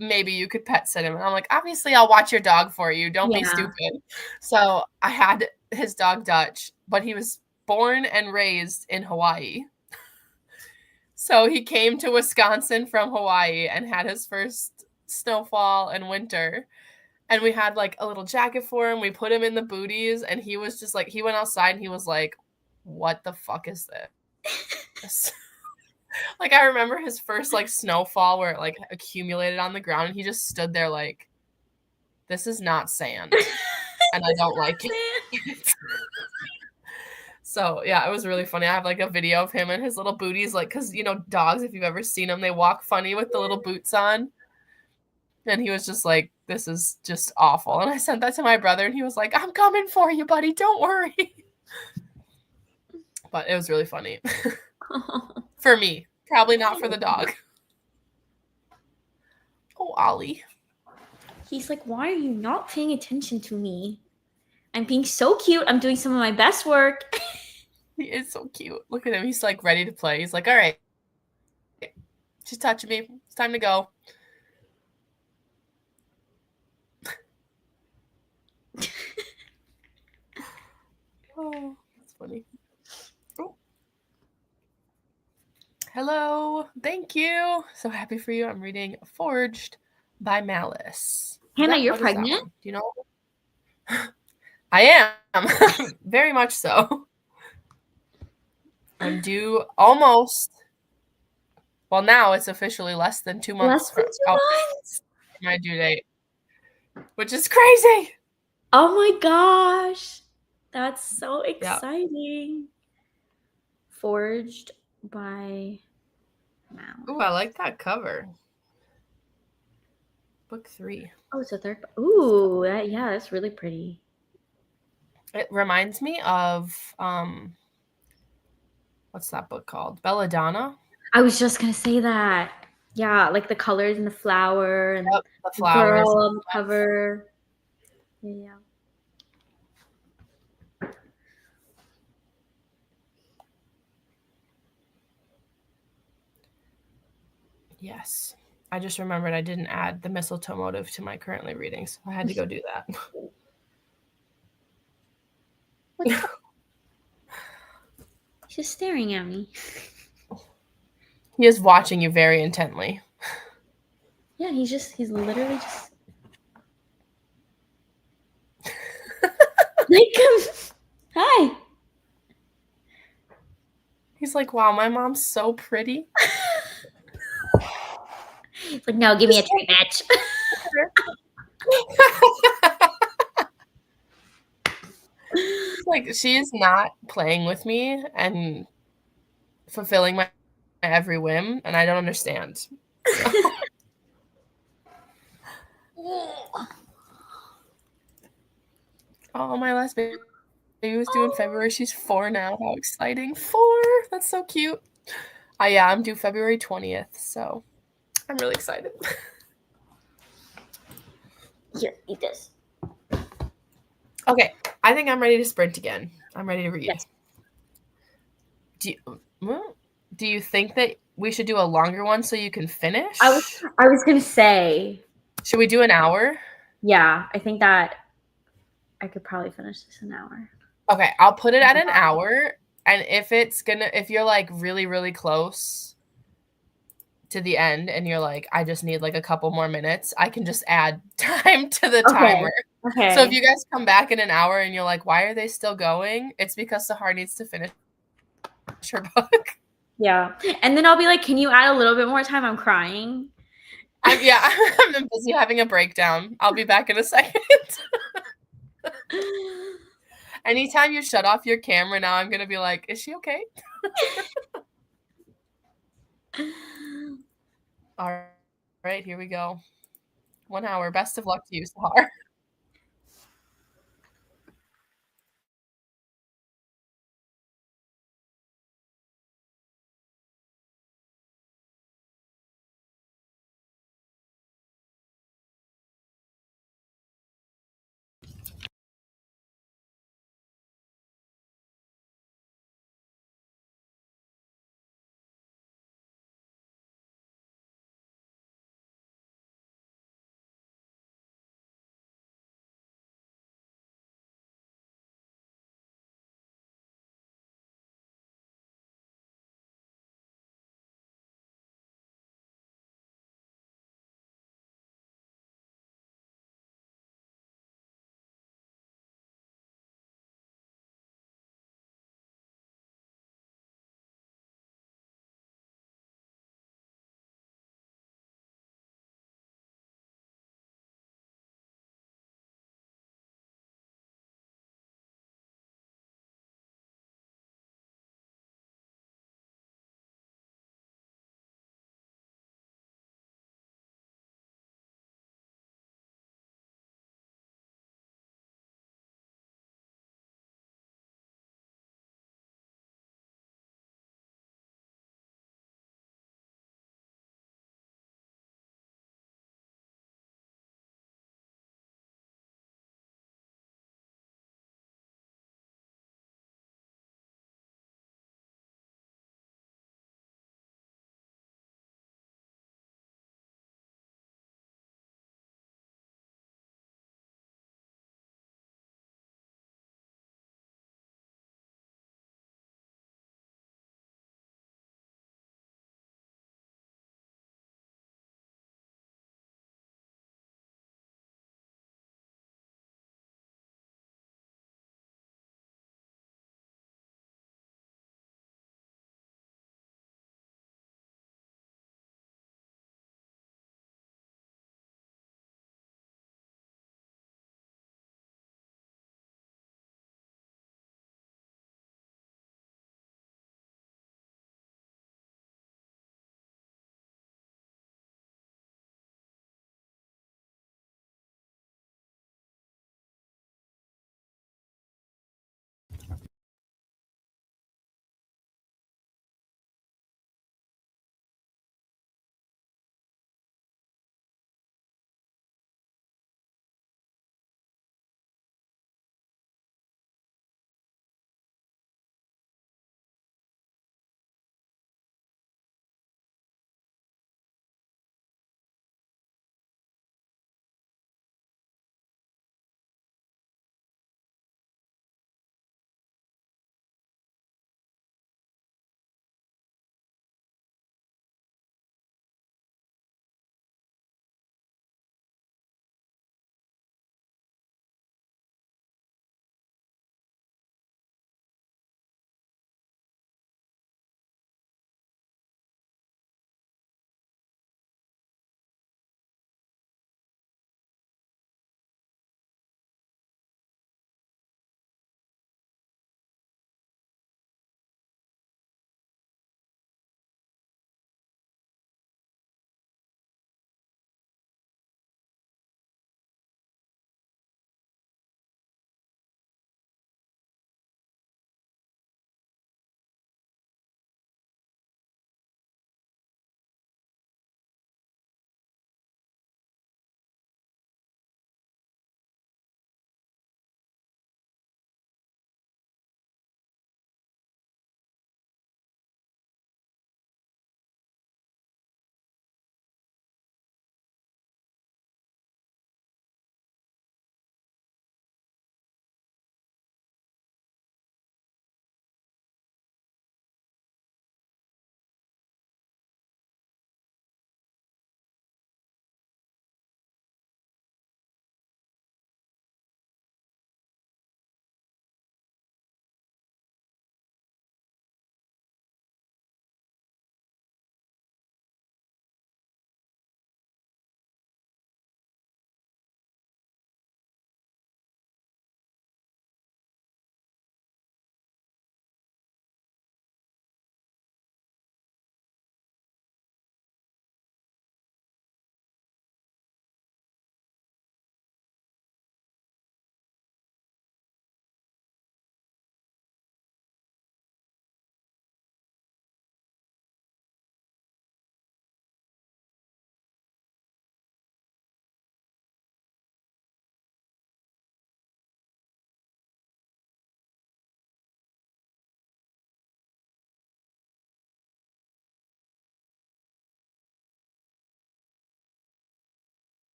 maybe you could pet sit him. And I'm like, obviously I'll watch your dog for you. Don't be Yeah. stupid. So I had his dog Dutch, but he was born and raised in Hawaii. So he came to Wisconsin from Hawaii and had his first snowfall and winter. And we had like a little jacket for him. We put him in the booties, and he was just like, he went outside and he was like, what the fuck is this? Like, I remember his first, like, snowfall where it, like, accumulated on the ground, and he just stood there like, "This is not sand, and I don't like it." So, yeah, it was really funny. I have, like, a video of him and his little booties, like, because dogs, if you've ever seen them, they walk funny with the little boots on, and he was just like, "This is just awful," and I sent that to my brother, and he was like, "I'm coming for you, buddy, don't worry." But it was really funny. For me, probably not for the dog. Oh, Ollie. He's like, why are you not paying attention to me? I'm being so cute. I'm doing some of my best work. He is so cute. Look at him. He's like ready to play. He's like, all right, she's touching me. It's time to go. Oh, that's funny. Oh. Hello. Thank you. So happy for you. I'm reading Forged by Malice. Hannah, you're What is that pregnant? one? Do you know? I am. Very much so. I'm due almost. Well, now it's officially less than 2 months Less than 2 months? my due date, which is crazy. Oh my gosh. That's so Yeah. exciting. Forged by Malice. Ooh, I like that cover. Book 3. Oh, it's a third. Ooh, yeah, that's really pretty. It reminds me of what's that book called? Belladonna. I was just gonna say that. Yeah, like the colors and the flower and Yep, the the flowers. girl on the cover. Yeah. Yes. I just remembered I didn't add the mistletoe motive to my currently reading, so I had to go do that. He's just staring at me. He is watching you very intently. Yeah, he's literally just like, hi. He's like, wow, my mom's so pretty. He's like, no, give me a treat match. Like, she is not playing with me and fulfilling my every whim, and I don't understand. So. Oh, my last baby was due in February. She's 4 now. How exciting. 4. That's so cute. Yeah, I'm due February 20th, so I'm really excited. Here, eat this. Okay, I think I'm ready to sprint again. I'm ready to read. Yes. Do you think that we should do a longer one so you can finish? I was gonna say. Should we do an hour? Yeah, I think that I could probably finish this in an hour. Okay, I'll put it at an hour, and if you're like really, really close to the end and you're like, I just need like a couple more minutes, I can just add time to the timer. Okay. So if you guys come back in an hour and you're like, why are they still going? It's because Sahar needs to finish her book. Yeah. And then I'll be like, can you add a little bit more time? I'm crying. I'm busy having a breakdown. I'll be back in a second. Anytime you shut off your camera now, I'm going to be like, is she okay? All right, here we go. 1 hour. Best of luck to you, Sahar.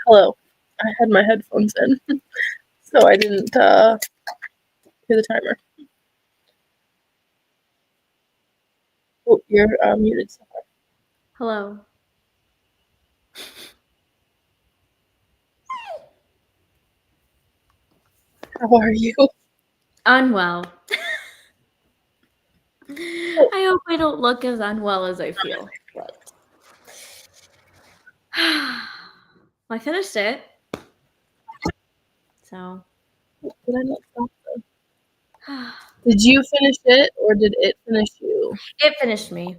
Hello. I had my headphones in, so I didn't hear the timer. Oh, you're muted. Sahar. Hello. How are you? Unwell. I hope I don't look as unwell as I feel. But I finished it. So. Did I not stop though? Did you finish it or did it finish you? It finished me.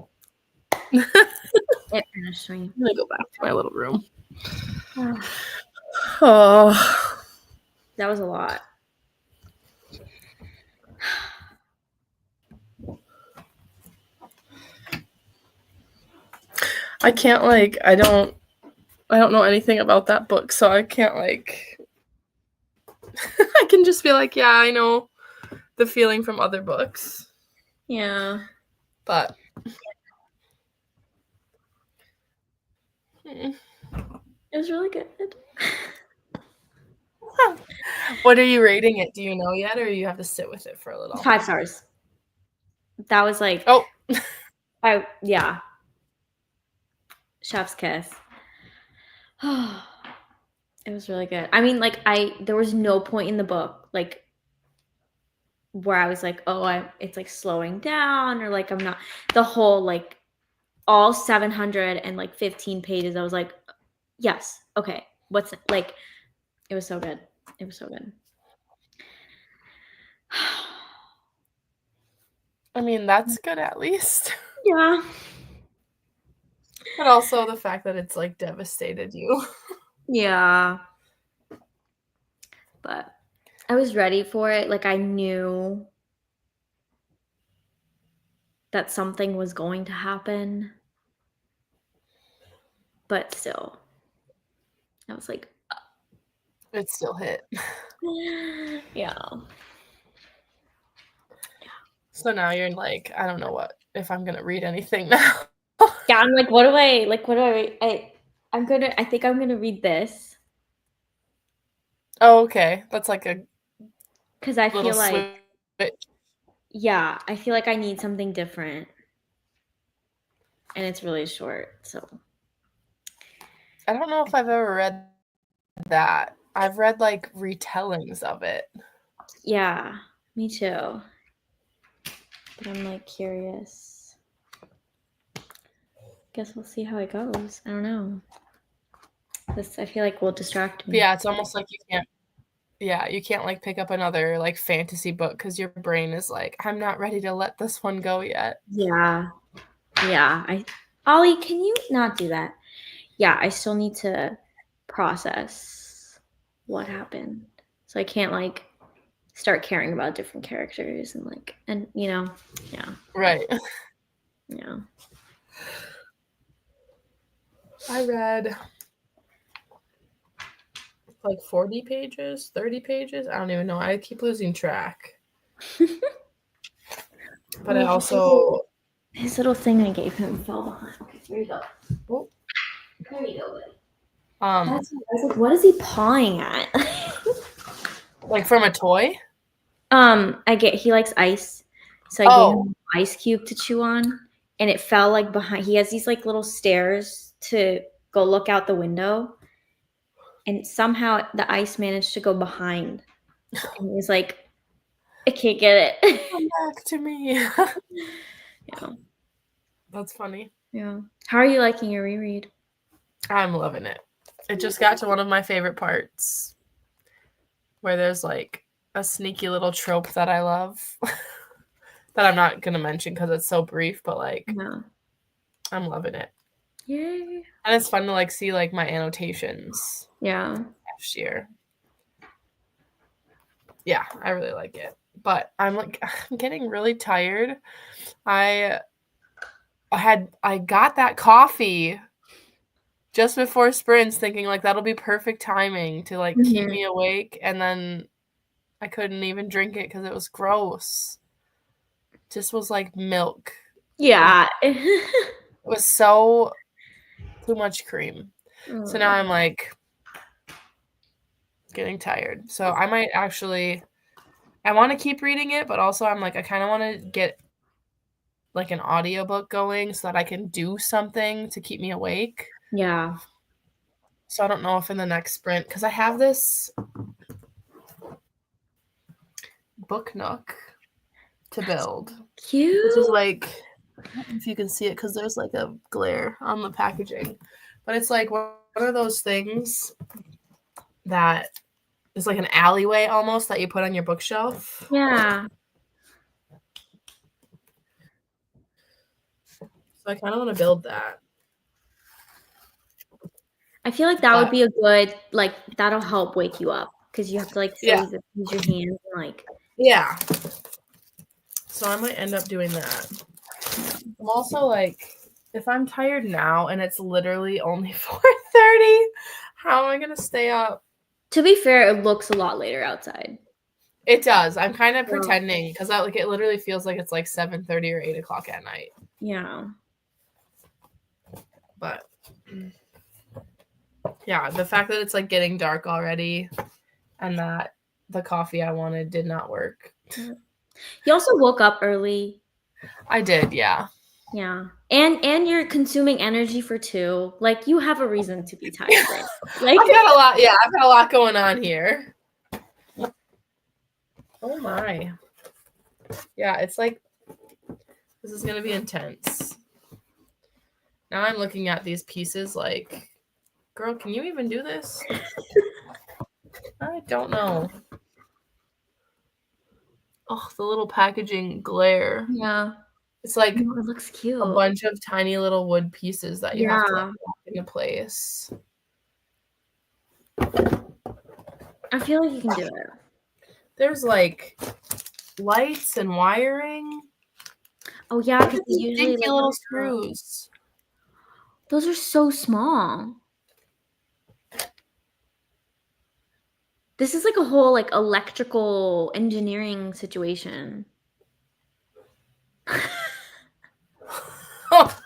It finished me. I'm gonna go back to my little room. Oh, That was a lot. I can't I don't know anything about that book, so I can't I can just be like, yeah, I know the feeling from other books. Yeah. But it was really good. What are you rating it? Do you know yet, or you have to sit with it for a little? 5 stars. That was like, oh, yeah. Chef's kiss. It was really good. I mean, there was no point in the book where I was like, oh, it's like slowing down, or I'm not. The whole all 715 pages, I was like, yes, okay, what's it was so good. It was so good. I mean, that's good at least. Yeah. But also the fact that it's devastated you. Yeah. But I was ready for it. I knew that something was going to happen. But still, I was like, it still hit. Yeah. So now you're I don't know if I'm gonna read anything now. Yeah, I'm like, what do I read? I think I'm gonna read this. Oh, okay. That's because I feel switch. Yeah, I feel like I need something different. And it's really short, so. I don't know if I've ever read that. I've read retellings of it. Yeah, me too. But I'm curious. Guess we'll see how it goes. I don't know. This I feel like will distract me. But yeah, it's almost like you can't. Yeah, you can't pick up another fantasy book because your brain is I'm not ready to let this one go yet. Yeah. Ollie, can you not do that? Yeah, I still need to process what happened. So I can't start caring about different characters and yeah. Right. Yeah. I read 40 pages, 30 pages. I don't even know. I keep losing track. But I also his little thing I gave him fell behind. Okay, here you go. Oh. There you go, buddy. I was like, what is he pawing at? from a toy? He likes ice. So I gave him an ice cube to chew on, and it fell behind. He has these little stairs to go look out the window, and somehow the ice managed to go behind. And he was like, I can't get it. Come back to me. Yeah. That's funny. Yeah. How are you liking your reread? I'm loving it. It just got to one of my favorite parts where there's a sneaky little trope that I love that I'm not going to mention because it's so brief, but Yeah. I'm loving it. Yay. And it's fun to see my annotations. Yeah. Next year. Yeah, I really like it. But I'm getting really tired. I got that coffee just before sprints thinking that'll be perfect timing to keep me awake, and then I couldn't even drink it because it was gross. Just was milk. Yeah. It was so too much cream. So now I'm getting tired. So I might actually, I want to keep reading it, but also I'm like, I kind of want to get like an audiobook going so that I can do something to keep me awake. Yeah. So I don't know if in the next sprint, because I have this book nook to build. Cute. This is like, I don't know if you can see it because there's like a glare on the packaging, but it's like one of those things that is like an alleyway almost that you put on your bookshelf. Yeah. So I kind of want to build that. I feel like that would be a good, like, that'll help wake you up because you have to like still use your hands and like. Yeah. So I might end up doing that. I'm also like, if I'm tired now and it's literally only 4:30, how am I gonna stay up? To be fair, it looks a lot later outside. It does. I'm kind of pretending because like it literally feels like it's like 7:30 or 8 o'clock at night. Yeah. But yeah, the fact that it's like getting dark already and that the coffee I wanted did not work. You also woke up early. I did, yeah. Yeah. And you're consuming energy for 2. Like, you have a reason to be tired, right? Like, I've got a lot, yeah, I've got a lot going on here. Oh my. Yeah, it's like, this is gonna be intense. Now I'm looking at these pieces like, girl, can you even do this? I don't know. Oh, the little packaging glare. Yeah. It's like it looks cute. A bunch of tiny little wood pieces that you have to like lock into place. I feel like you can do it. There's like lights and wiring. Oh yeah, because usually like little screws. Those are so small. This is like a whole like electrical engineering situation. Oh.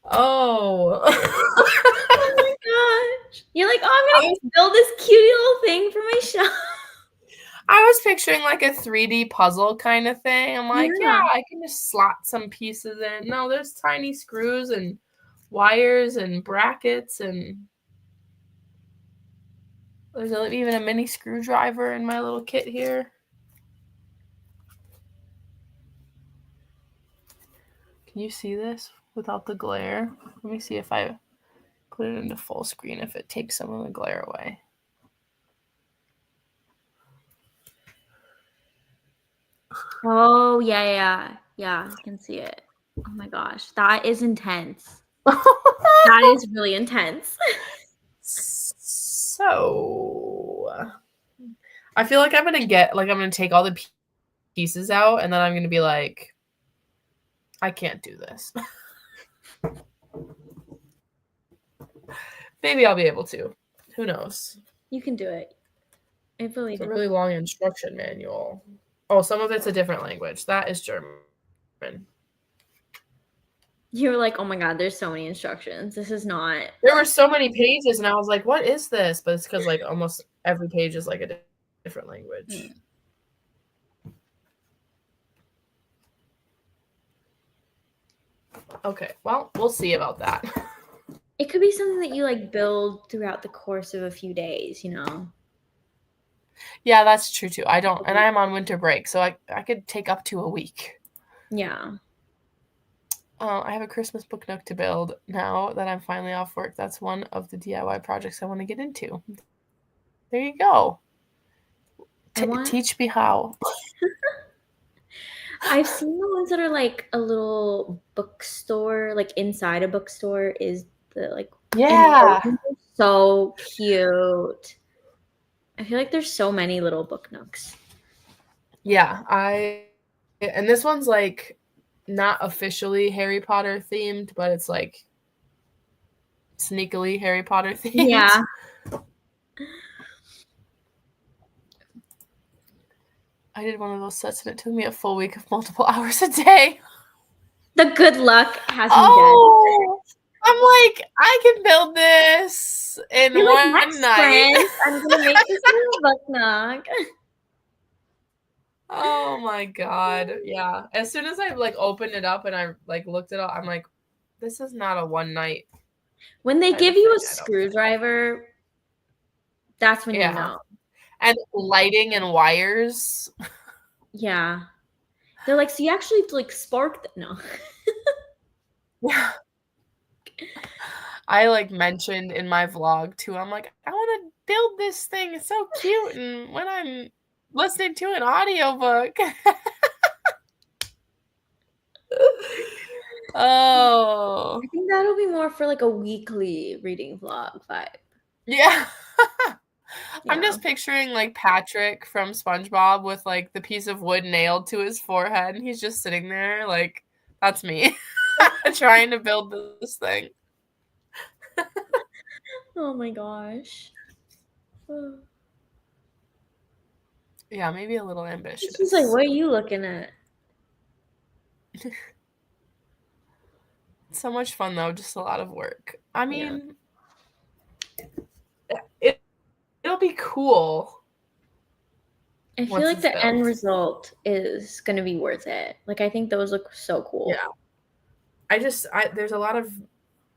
Oh. Oh my gosh. You're like, oh, I'm going to build this cute little thing for my shop. I was picturing like a 3D puzzle kind of thing. I'm like, yeah, I can just slot some pieces in. No, there's tiny screws and wires and brackets, and there's even a mini screwdriver in my little kit here. Can you see this without the glare? Let me see if I put it into full screen, if it takes some of the glare away. Oh, yeah, I can see it. Oh my gosh, that is intense. That is really intense. So, I feel like I'm going to take all the pieces out, and then I'm going to be like, I can't do this. Maybe I'll be able to. Who knows? You can do it. I believe it's a really long instruction manual. Oh, some of it's a different language. That is German. You were like, oh my God, there's so many instructions. This is not. There were so many pages, and I was like, what is this? But it's because like almost every page is like a different language. Okay, well, we'll see about that. It could be something that you like build throughout the course of a few days, you know? Yeah, that's true too. I am on winter break, so I could take up to a week. Yeah. I have a Christmas book nook to build now that I'm finally off work. That's one of the DIY projects I want to get into. There you go. Teach me how. I've seen the ones that are like a little bookstore, like inside a bookstore is the like. Yeah. So cute. I feel like there's so many little book nooks. Yeah, and this one's like not officially Harry Potter themed, but it's like sneakily Harry Potter themed. Yeah. I did one of those sets and it took me a full week of multiple hours a day. The good luck has me dead. I'm like, I can build this. books in You're like, one next, night. friends, I'm gonna make this little book knock. Oh my God. Yeah. As soon as I like opened it up and I like looked it up, I'm like, this is not a one night. When they kind give of you a thing, I don't think. screwdriver, that's when you Yeah. know. And lighting and wires. Yeah. They're like, so you actually like sparked no. Yeah. I like mentioned in my vlog too. I'm like, I want to build this thing. It's so cute. And when I'm listening to an audiobook. Oh. I think that'll be more for like a weekly reading vlog vibe. Yeah. I'm Yeah. just picturing like Patrick from SpongeBob with like the piece of wood nailed to his forehead, and he's just sitting there like, that's me trying to build this thing. Oh my gosh. Yeah, maybe a little ambitious. She's like, what are you looking at? So much fun though, just a lot of work. I mean, it'll be cool. I feel like the end result is going to be worth it. Like, I think those look so cool. Yeah. There's a lot of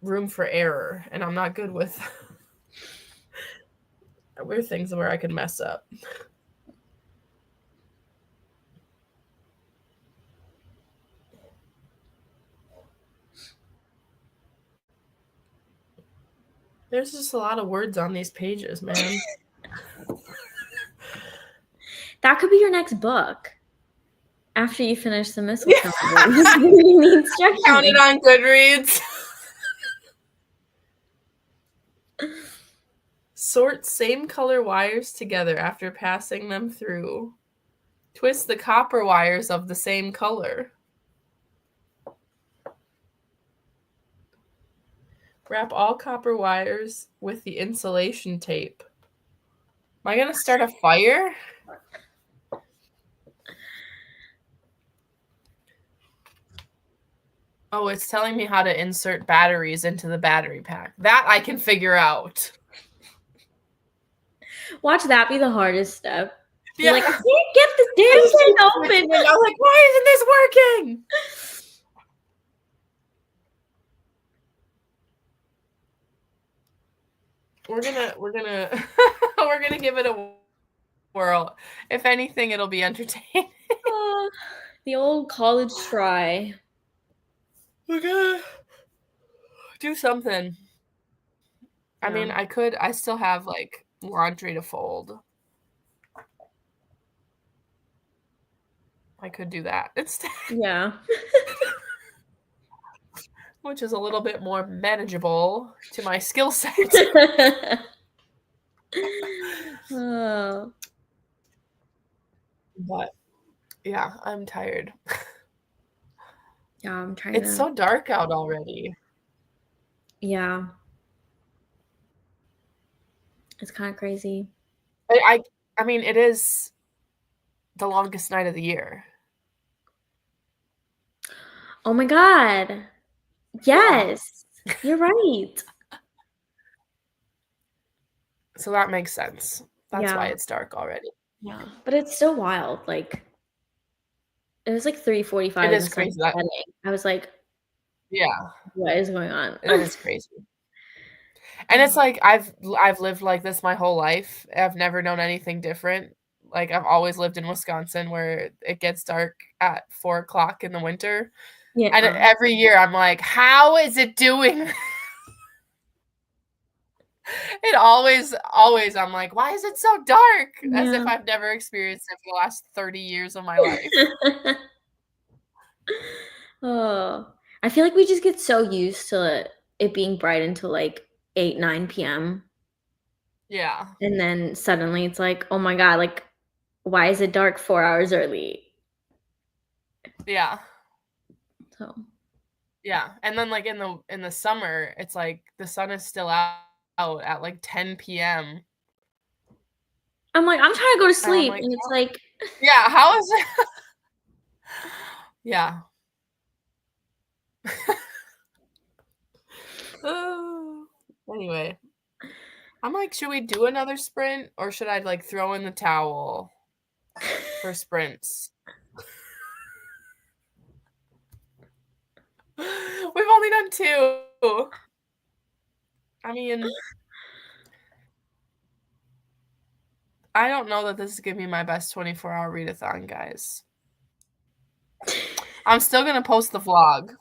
room for error, and I'm not good with weird things where I could mess up. There's just a lot of words on these pages, man. That could be your next book. After you finish the mistletoe, reading the instructions. Count it on Goodreads. Sort same color wires together after passing them through. Twist the copper wires of the same color. Wrap all copper wires with the insulation tape. Am I going to start a fire? Oh, it's telling me how to insert batteries into the battery pack. That I can figure out. Watch that be the hardest step. You're like, I can't get this damn thing open. I'm like, why isn't this working? We're gonna give it a whirl. If anything, it'll be entertaining. The old college try. We're gonna do something. Yeah. I mean, I still have like laundry to fold. I could do that instead. Yeah. Which is a little bit more manageable to my skill set. Oh. But yeah, I'm tired. Yeah, I'm trying It's so dark out already. Yeah. It's kind of crazy. I mean, it is the longest night of the year. Oh my God. Yes. Yeah. You're right. So that makes sense. That's why it's dark already. Yeah. But it's still wild. Like, it was like 3:45. It is crazy. I was like, yeah. What is going on? It is crazy. And it's like I've lived like this my whole life. I've never known anything different. Like I've always lived in Wisconsin where it gets dark at 4 o'clock in the winter. Yeah. And every year I'm like, how is it doing? It always I'm like, why is it so dark? Yeah. As if I've never experienced it for the last 30 years of my life. Oh, I feel like we just get so used to it being bright until like 8, 9 p.m. Yeah. And then suddenly it's like, oh my God, like, why is it dark 4 hours early? Yeah. So. Yeah. And then like in the summer, it's like the sun is still out at like 10 p.m. I'm like, I'm trying to go to sleep. And it's like, yeah, how is it? Yeah. Anyway. I'm like, should we do another sprint or should I like throw in the towel for sprints? We've only done 2. I mean, I don't know that this is going to be my best 24-hour readathon, guys. I'm still going to post the vlog.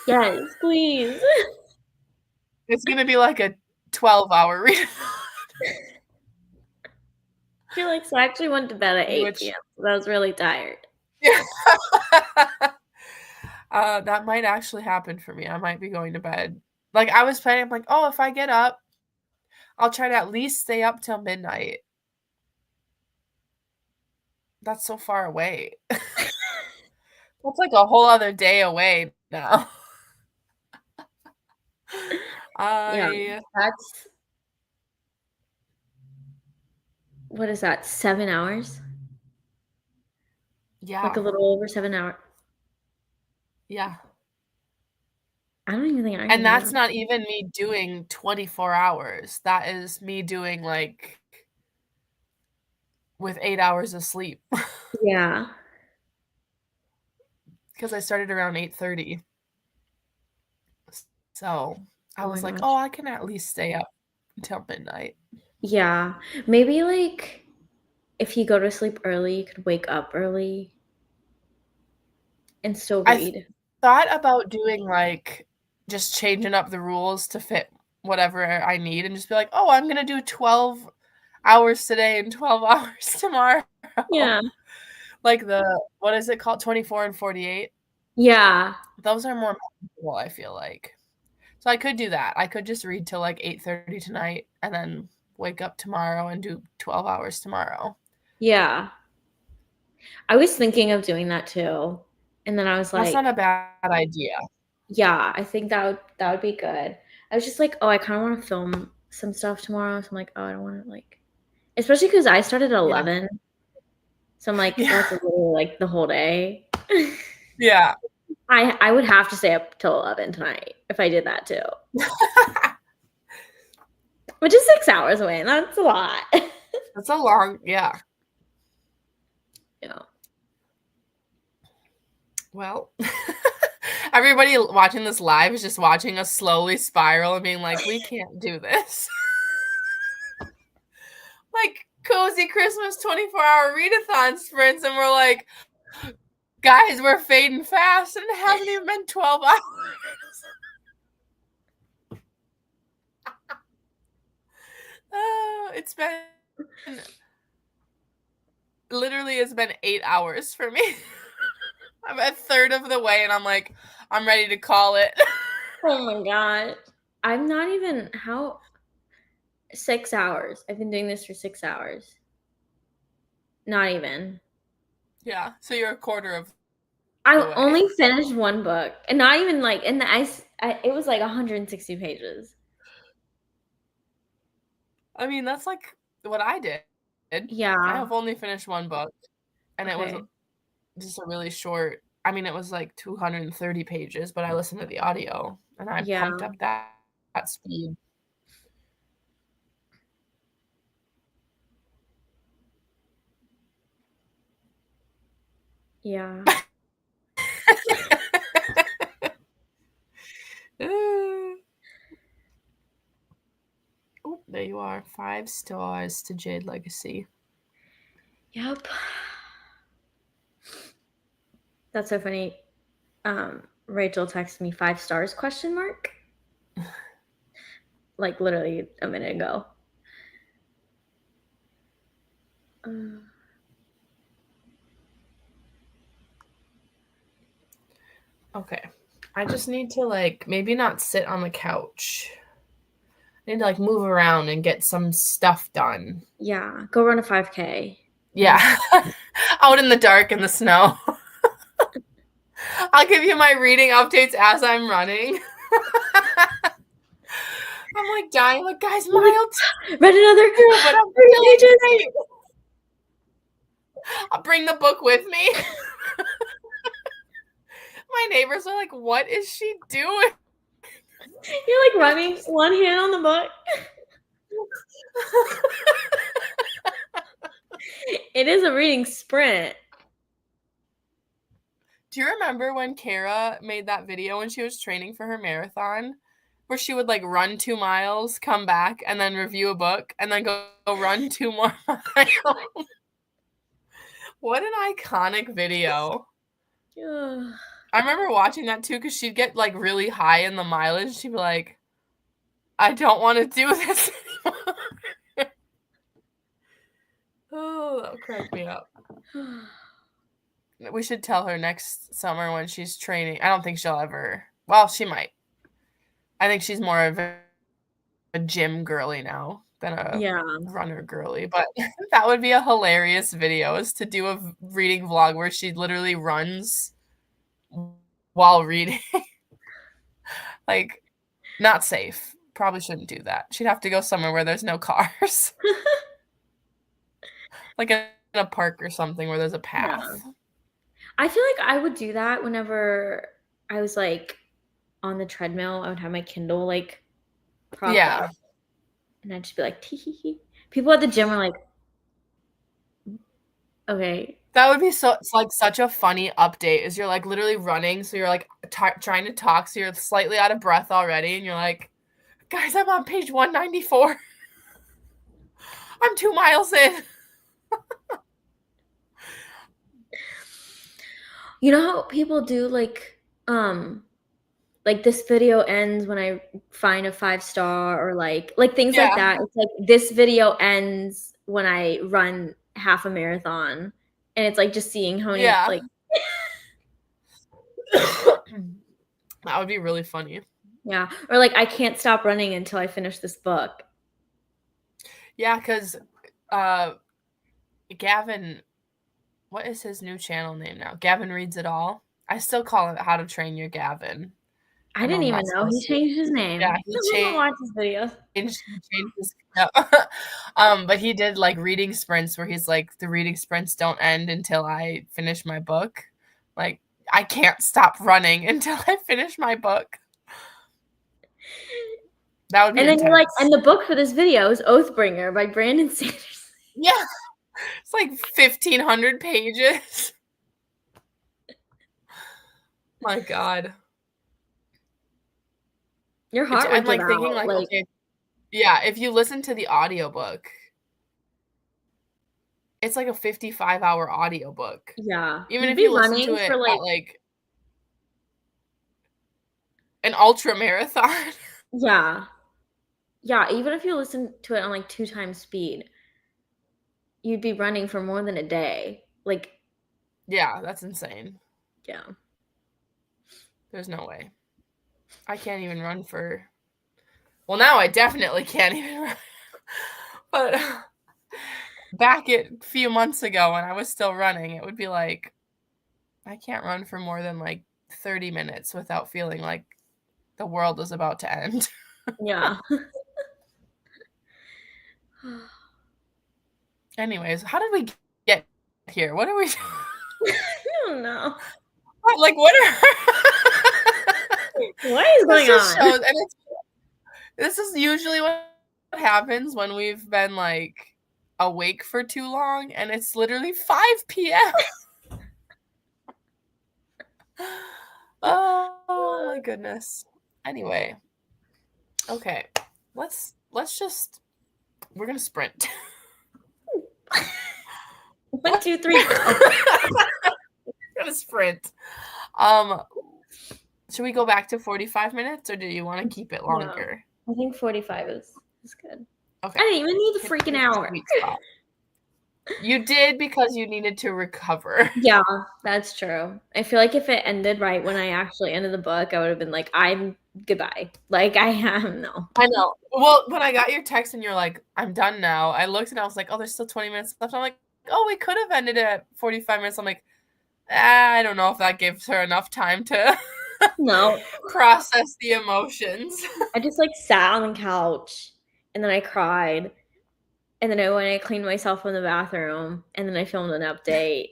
Yes, please. It's going to be like a 12-hour readathon. You're like, so I actually went to bed at 8 Which, p.m. So I was really tired. yeah. That might actually happen for me. I might be going to bed. Like, I was planning, I'm like, oh, if I get up, I'll try to at least stay up till midnight. That's so far away. That's like a whole other day away now. Yeah, that's what is that? 7 hours? Yeah. Like a little over 7 hours. Yeah. I don't even think I can And do that's that. not even me doing 24 hours. That is me doing like with 8 hours of sleep. Yeah. Because I started around 8:30. So I Oh my was like, gosh. oh, I can at least stay up until midnight. Yeah. Maybe like if you go to sleep early, you could wake up early and still I read. thought about doing like just changing up the rules to fit whatever I need and just be like, oh, I'm going to do 12 hours today and 12 hours tomorrow. Yeah. Like what is it called? 24 and 48. Yeah. Those are more manageable, I feel like. So I could do that. I could just read till like 8:30 tonight and then wake up tomorrow and do 12 hours tomorrow. Yeah. I was thinking of doing that too. And then I was That's not like, a bad idea. yeah, I think that would be good. I was just like, oh, I kind of want to film some stuff tomorrow. So I'm like, oh, I don't want to like, especially because I started at Yeah. 11. So I'm like, Yeah. that's literally like the whole day. Yeah. I would have to stay up till 11 tonight if I did that too. Which is 6 hours away, and that's a lot. That's a long, yeah. Yeah. Well, everybody watching this live is just watching us slowly spiral and being like, we can't do this. Like cozy Christmas 24-hour readathon sprints, and we're like, guys, we're fading fast, and it hasn't even been 12 hours. It's been literally it's been 8 hours for me. I'm a third of the way and I'm like, I'm ready to call it. Oh my god. I'm not even 6 hours. I've been doing this for 6 hours. Not even. Yeah, so you're a quarter of I the way. only finished one book, and not even like in the it was like 160 pages. I mean, that's like what I did. Yeah. I have only finished one book, and it was Okay. just a really short. I mean, it was like 230 pages, but I listened to the audio and I Yeah. pumped up that speed. Yeah. Oh, there you are. 5 stars to Jade Legacy. Yep. That's so funny. Rachel texted me 5 stars ? Like literally a minute ago. Okay. I just need to like maybe not sit on the couch. I need to like move around and get some stuff done. Yeah, go run a 5K. Yeah. Out in the dark in the snow. I'll give you my reading updates as I'm running. I'm like dying. Like, guys, mild. Read another but I'm 30 feeling pages. great. I'll bring the book with me. My neighbors are like, what is she doing? You're like running one hand on the book. It is a reading sprint. Do you remember when Kara made that video when she was training for her marathon? Where she would like run 2 miles, come back, and then review a book, and then go run 2 more miles. What an iconic video. Ugh. I remember watching that too because she'd get like really high in the mileage. She'd be like, I don't want to do this anymore. Oh, that'll crack me up. We should tell her next summer when she's training. I don't think she'll ever. Well, she might. I think she's more of a gym girly now than a Yeah. runner girly. But that would be a hilarious video, is to do a reading vlog where she literally runs while reading. Like, not safe. Probably shouldn't do that. She'd have to go somewhere where there's no cars. Like in a park or something where there's a path. Yeah. I feel like I would do that whenever I was like on the treadmill. I would have my Kindle like propped up, and I'd just be like, tee. People at the gym are like, okay. That would be so. It's like such a funny update. Is you're like literally running, so you're like trying to talk, so you're slightly out of breath already, and you're like, guys, I'm on page 194. I'm 2 miles in. You know how people do like this video ends when I find a 5-star, or like things like that. It's like this video ends when I run half a marathon, and it's like just seeing how many like that would be really funny. Yeah, or like I can't stop running until I finish this book. Yeah, because Gavin, what is his new channel name now? Gavin Reads It All. I still call it How to Train Your Gavin. I didn't even know he changed his name. Yeah, he changed. Watch his videos. But he did like reading sprints where he's like, the reading sprints don't end until I finish my book. Like, I can't stop running until I finish my book. That would be And then intense. you're like, and the book for this video is Oathbringer by Brandon Sanderson. Yeah. It's like 1,500 pages. My God. Your heart would I'm like thinking out, like, okay, yeah, if you listen to the audiobook, it's like a 55-hour audiobook. Yeah. Even if you listen to it for like an ultra marathon. Yeah. Yeah, even if you listen to it on like 2 times speed, you'd be running for more than a day. Like, yeah, that's insane. Yeah. There's no way. I can't even run for. Well, now I definitely can't even run. But back a few months ago when I was still running, it would be like, I can't run for more than like 30 minutes without feeling like the world is about to end. Yeah. Anyways, how did we get here? What are we doing? I don't know. Like, what are... What is going on? This is usually what happens when we've been like awake for too long, and it's literally 5 p.m. Oh my goodness. Anyway, okay, let's just, we're gonna sprint. 1, 2, 3. We're gonna sprint. Should we go back to 45 minutes, or do you want to keep it longer? No, I think 45 is good. Okay. I didn't even need the freaking hour. You did, because you needed to recover. Yeah, that's true. I feel like if it ended right when I actually ended the book, I would have been like, I'm goodbye. Like, I am no. I know. Well, when I got your text and you're like, I'm done now, I looked and I was like, oh, there's still 20 minutes left. I'm like, oh, we could have ended at 45 minutes. I'm like, I don't know if that gives her enough time to process the emotions. I just like sat on the couch and then I cried. And then I went and cleaned myself in the bathroom, and then I filmed an update.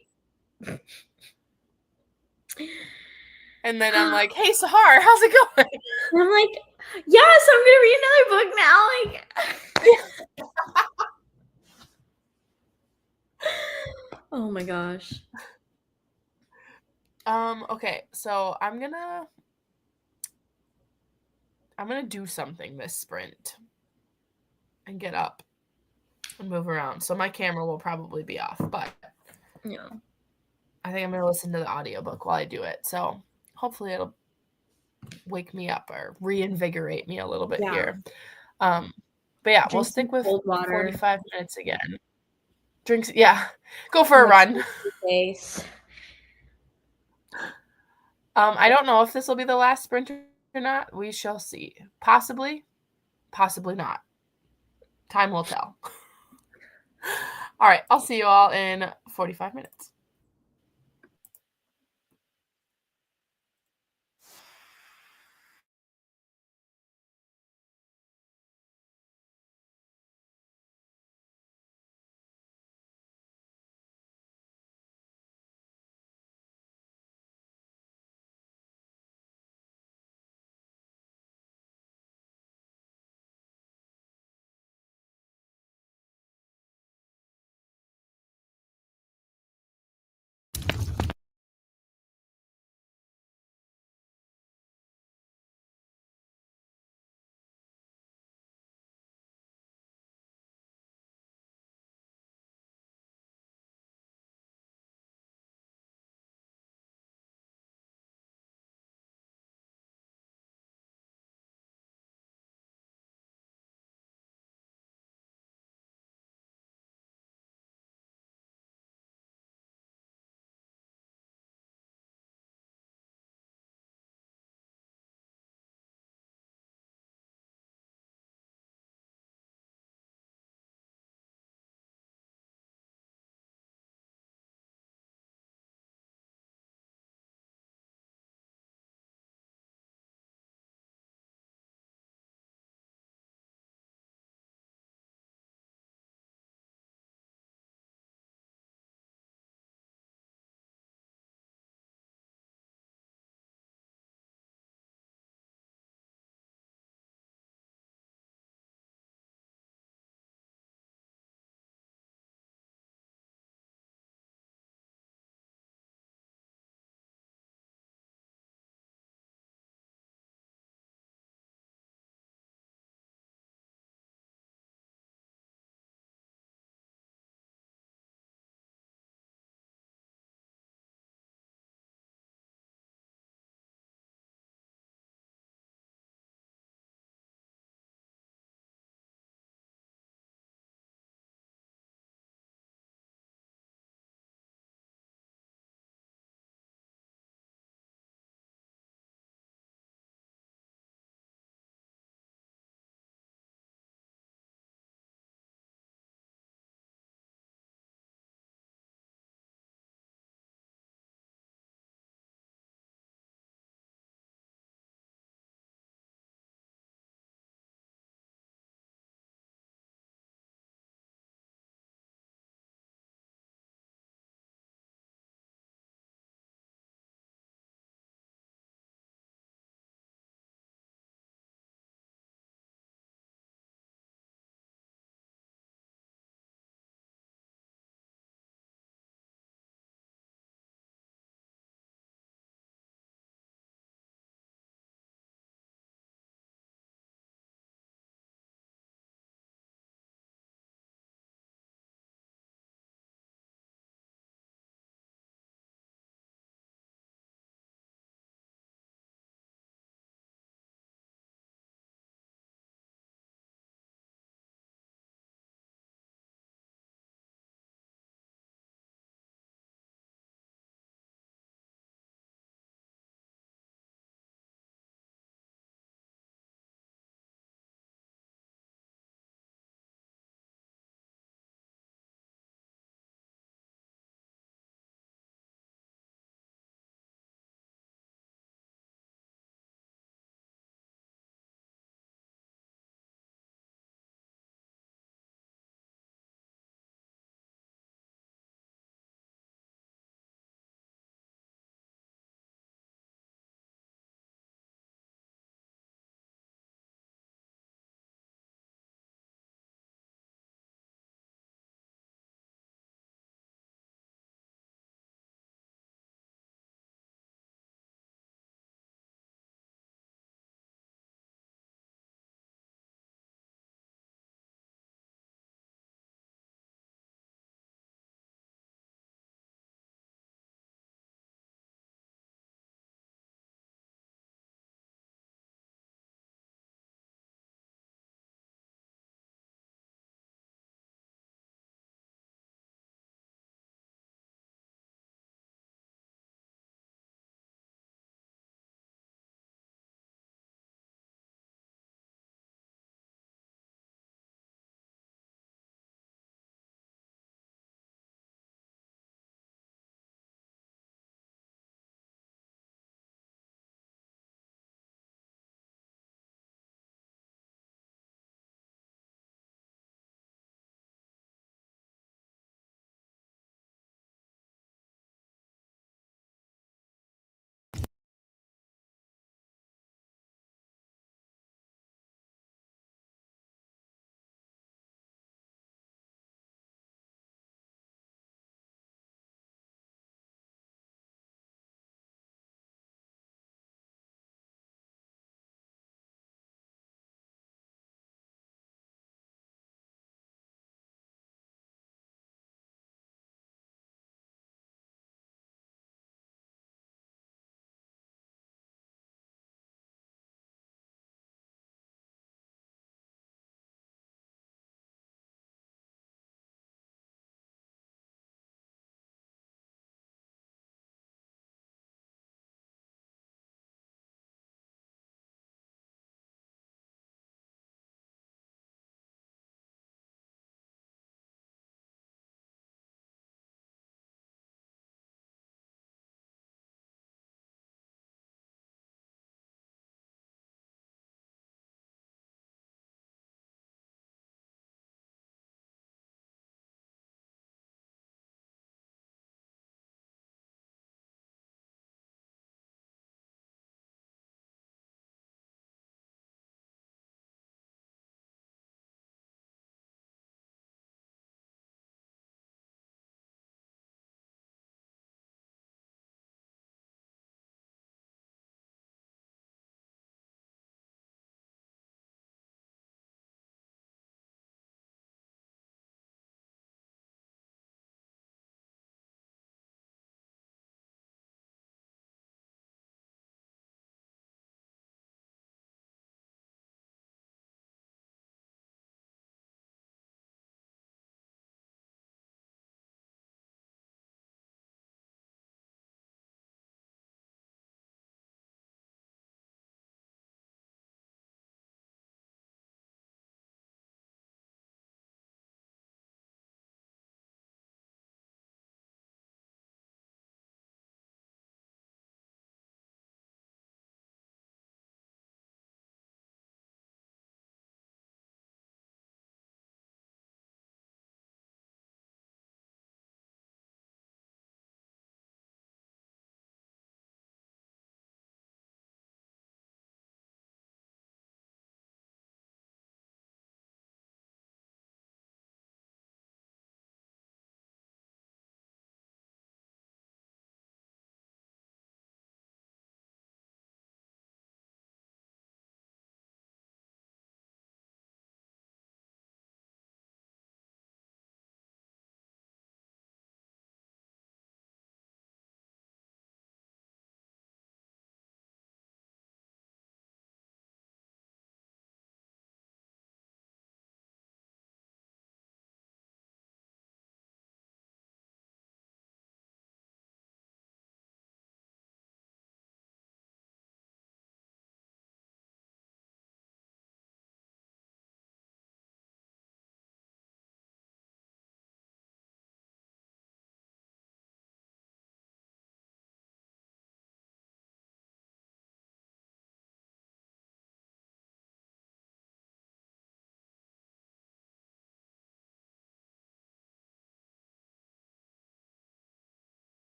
And then I'm like, hey, Sahar, how's it going? And I'm like, Yes, I'm gonna read another book now. Oh my gosh. Okay, so I'm gonna do something this sprint and get up and move around. So my camera will probably be off, but Yeah. I think I'm gonna listen to the audiobook while I do it. So hopefully it'll wake me up or reinvigorate me a little bit here. But yeah, we'll Drink some stick with cold water. 45 minutes again. Drinks, yeah. Go for a run. Face. I don't know if this will be the last sprint or not. We shall see. Possibly, possibly not. Time will tell. All right, I'll see you all in 45 minutes.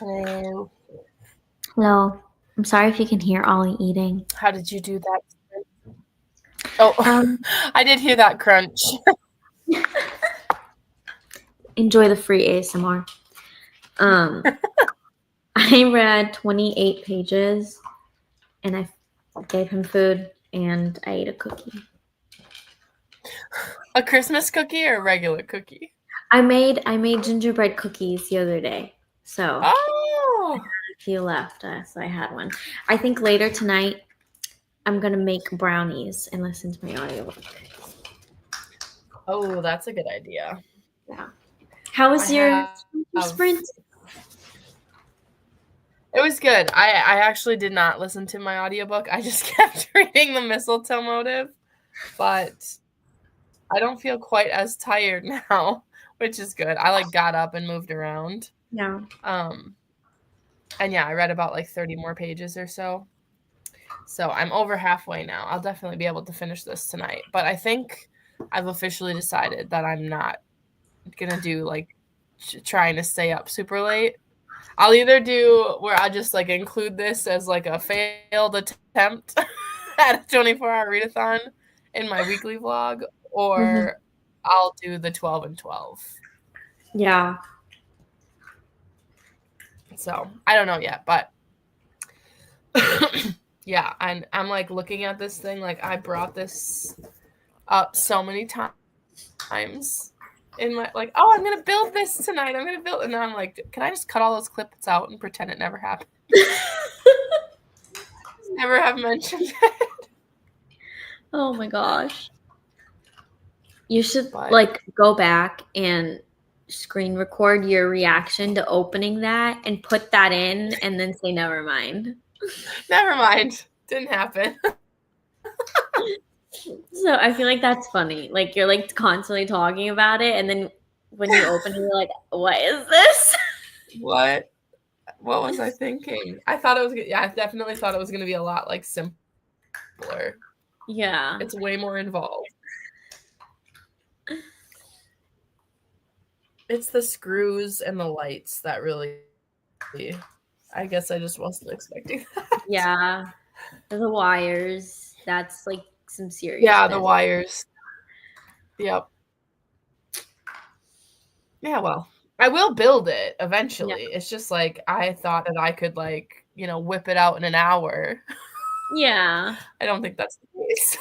Hello. Hello. I'm sorry if you can hear Ollie eating. How did you do that? Oh, I did hear that crunch. Enjoy the free ASMR. I read 28 pages, and I gave him food, and I ate a cookie. A Christmas cookie or a regular cookie? I made gingerbread cookies the other day, so Oh, a few left, so I had one. I think later tonight I'm gonna make brownies and listen to my audiobook. oh, that's a good idea. Yeah. How was your sprint? It was good. I actually did not listen to my audiobook. I just kept reading the mistletoe motive, but I don't feel quite as tired now, which is good. I like got up and moved around. Yeah. And yeah, I read about like 30 more pages or so. So I'm over halfway now. I'll definitely be able to finish this tonight. But I think I've officially decided that I'm not gonna do like trying to stay up super late. I'll either do where I just like include this as like a failed attempt at a 24-hour readathon in my weekly vlog, or I'll do the 12 and 12. Yeah. So I don't know yet, but yeah, and I'm like looking at this thing like I brought this up so many times in my like, oh, I'm gonna build this tonight. I'm gonna build, and then I'm like, can I just cut all those clips out and pretend it never happened? Never have mentioned it. Oh my gosh. You should like go back and screen record your reaction to opening that and put that in and then say never mind. Never mind. Didn't happen. So I feel like that's funny. Like you're like constantly talking about it, and then when you open it, you're like, what is this? What was I thinking? I thought it was, yeah, I definitely thought it was going to be a lot like simpler. Yeah. It's way more involved. It's the screws and the lights that really, I guess I just wasn't expecting that. Yeah. The wires. That's like some serious. Yeah, the wires. Yep. Yeah, well, I will build it eventually. Yeah. It's just like I thought that I could like, whip it out in an hour. Yeah. I don't think that's the case.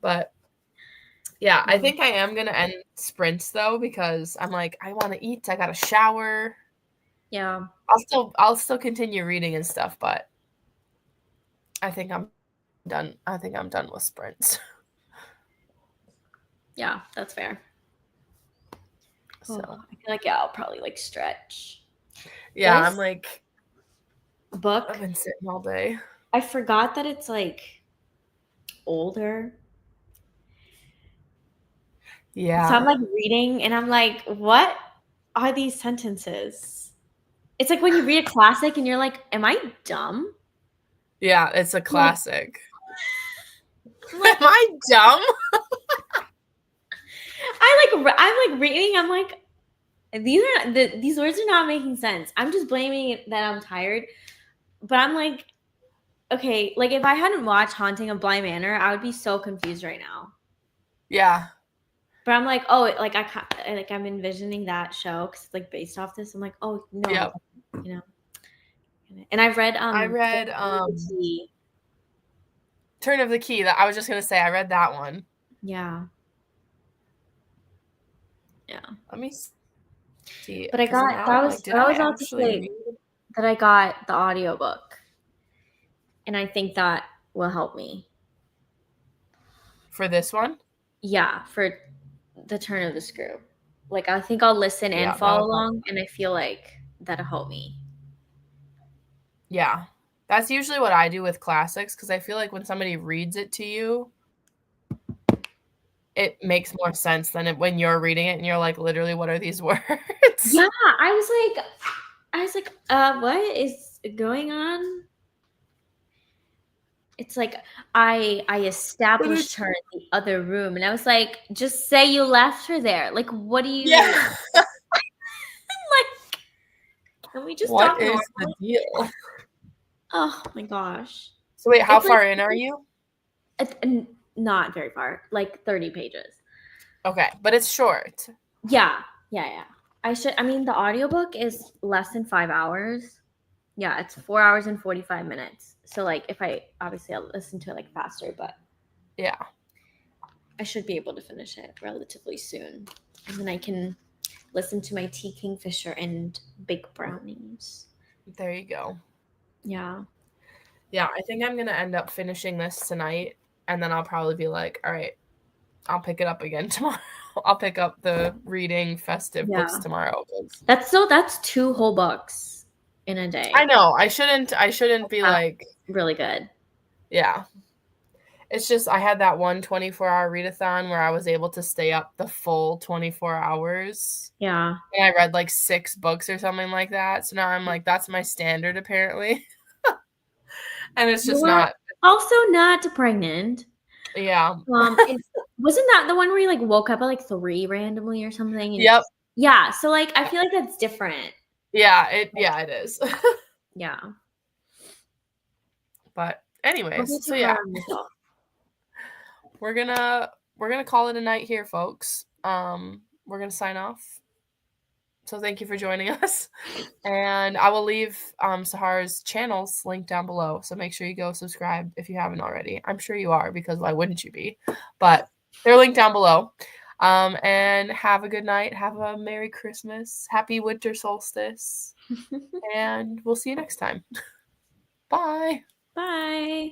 But yeah, I think I am going to end sprints though, because I'm like, I want to eat. I got to shower. Yeah. I'll still continue reading and stuff, but I think I'm done. I think I'm done with sprints. Yeah, that's fair. So I feel like I'll probably like stretch. Yeah, I'm like book. I've been sitting all day. I forgot that it's like older. Yeah. So I'm like reading and I'm like, what are these sentences? It's like when you read a classic and you're like, am I dumb? Yeah, it's a classic. Like, am I dumb? I'm like reading. I'm like, these words are not making sense. I'm just blaming that I'm tired. But I'm like, okay, like if I hadn't watched Haunting of Bly Manor, I would be so confused right now. Yeah. But I'm like, oh, like I'm envisioning that show because it's like based off this. I'm like, oh no, yep. And I read Turn of the Key. That I was just gonna say I read that one. Yeah. Yeah. Let me see. But I got that was about to say that I got the audiobook. And I think that will help me. For this one? Yeah, for the Turn of the Screw. Like I think I'll listen and follow along, and I feel like that'll help me. Yeah. That's usually what I do with classics, because I feel like when somebody reads it to you, it makes more sense than when you're reading it and you're like, literally, what are these words? Yeah, I was like, what is going on? It's like I established her in the other room, and I was like, just say you left her there. Like, what do you? Yeah. Can we just What talk is the normally? deal? Oh my gosh. So wait, how It's far in are you? Not very far, like 30 pages. Okay, but it's short. Yeah. I mean, the audiobook is less than 5 hours. Yeah, it's 4 hours and 45 minutes. So like if I'll listen to it like faster, but Yeah. I should be able to finish it relatively soon. And then I can listen to my tea kingfisher and big brownies. There you go. Yeah. Yeah, I think I'm going to end up finishing this tonight, and then I'll probably be like, all right, I'll pick it up again tomorrow. I'll pick up the reading festive books tomorrow. That's 2 whole books in a day. I know. I shouldn't be like really good. Yeah. It's just I had that one 24-hour readathon where I was able to stay up the full 24 hours. Yeah. And I read like 6 books or something like that. So now I'm like, that's my standard apparently. And it's just not. Also not pregnant. Yeah. Wasn't that the one where you like woke up at like 3 randomly or something? Yep. Yeah. So like I feel like that's different. Yeah, it is. Yeah. But anyways, so yeah. We're gonna call it a night here, folks. We're gonna sign off. So thank you for joining us. And I will leave Sahar's channels linked down below. So make sure you go subscribe if you haven't already. I'm sure you are, because why wouldn't you be? But they're linked down below. And have a good night. Have a Merry Christmas. Happy winter solstice. And we'll see you next time. Bye. Bye.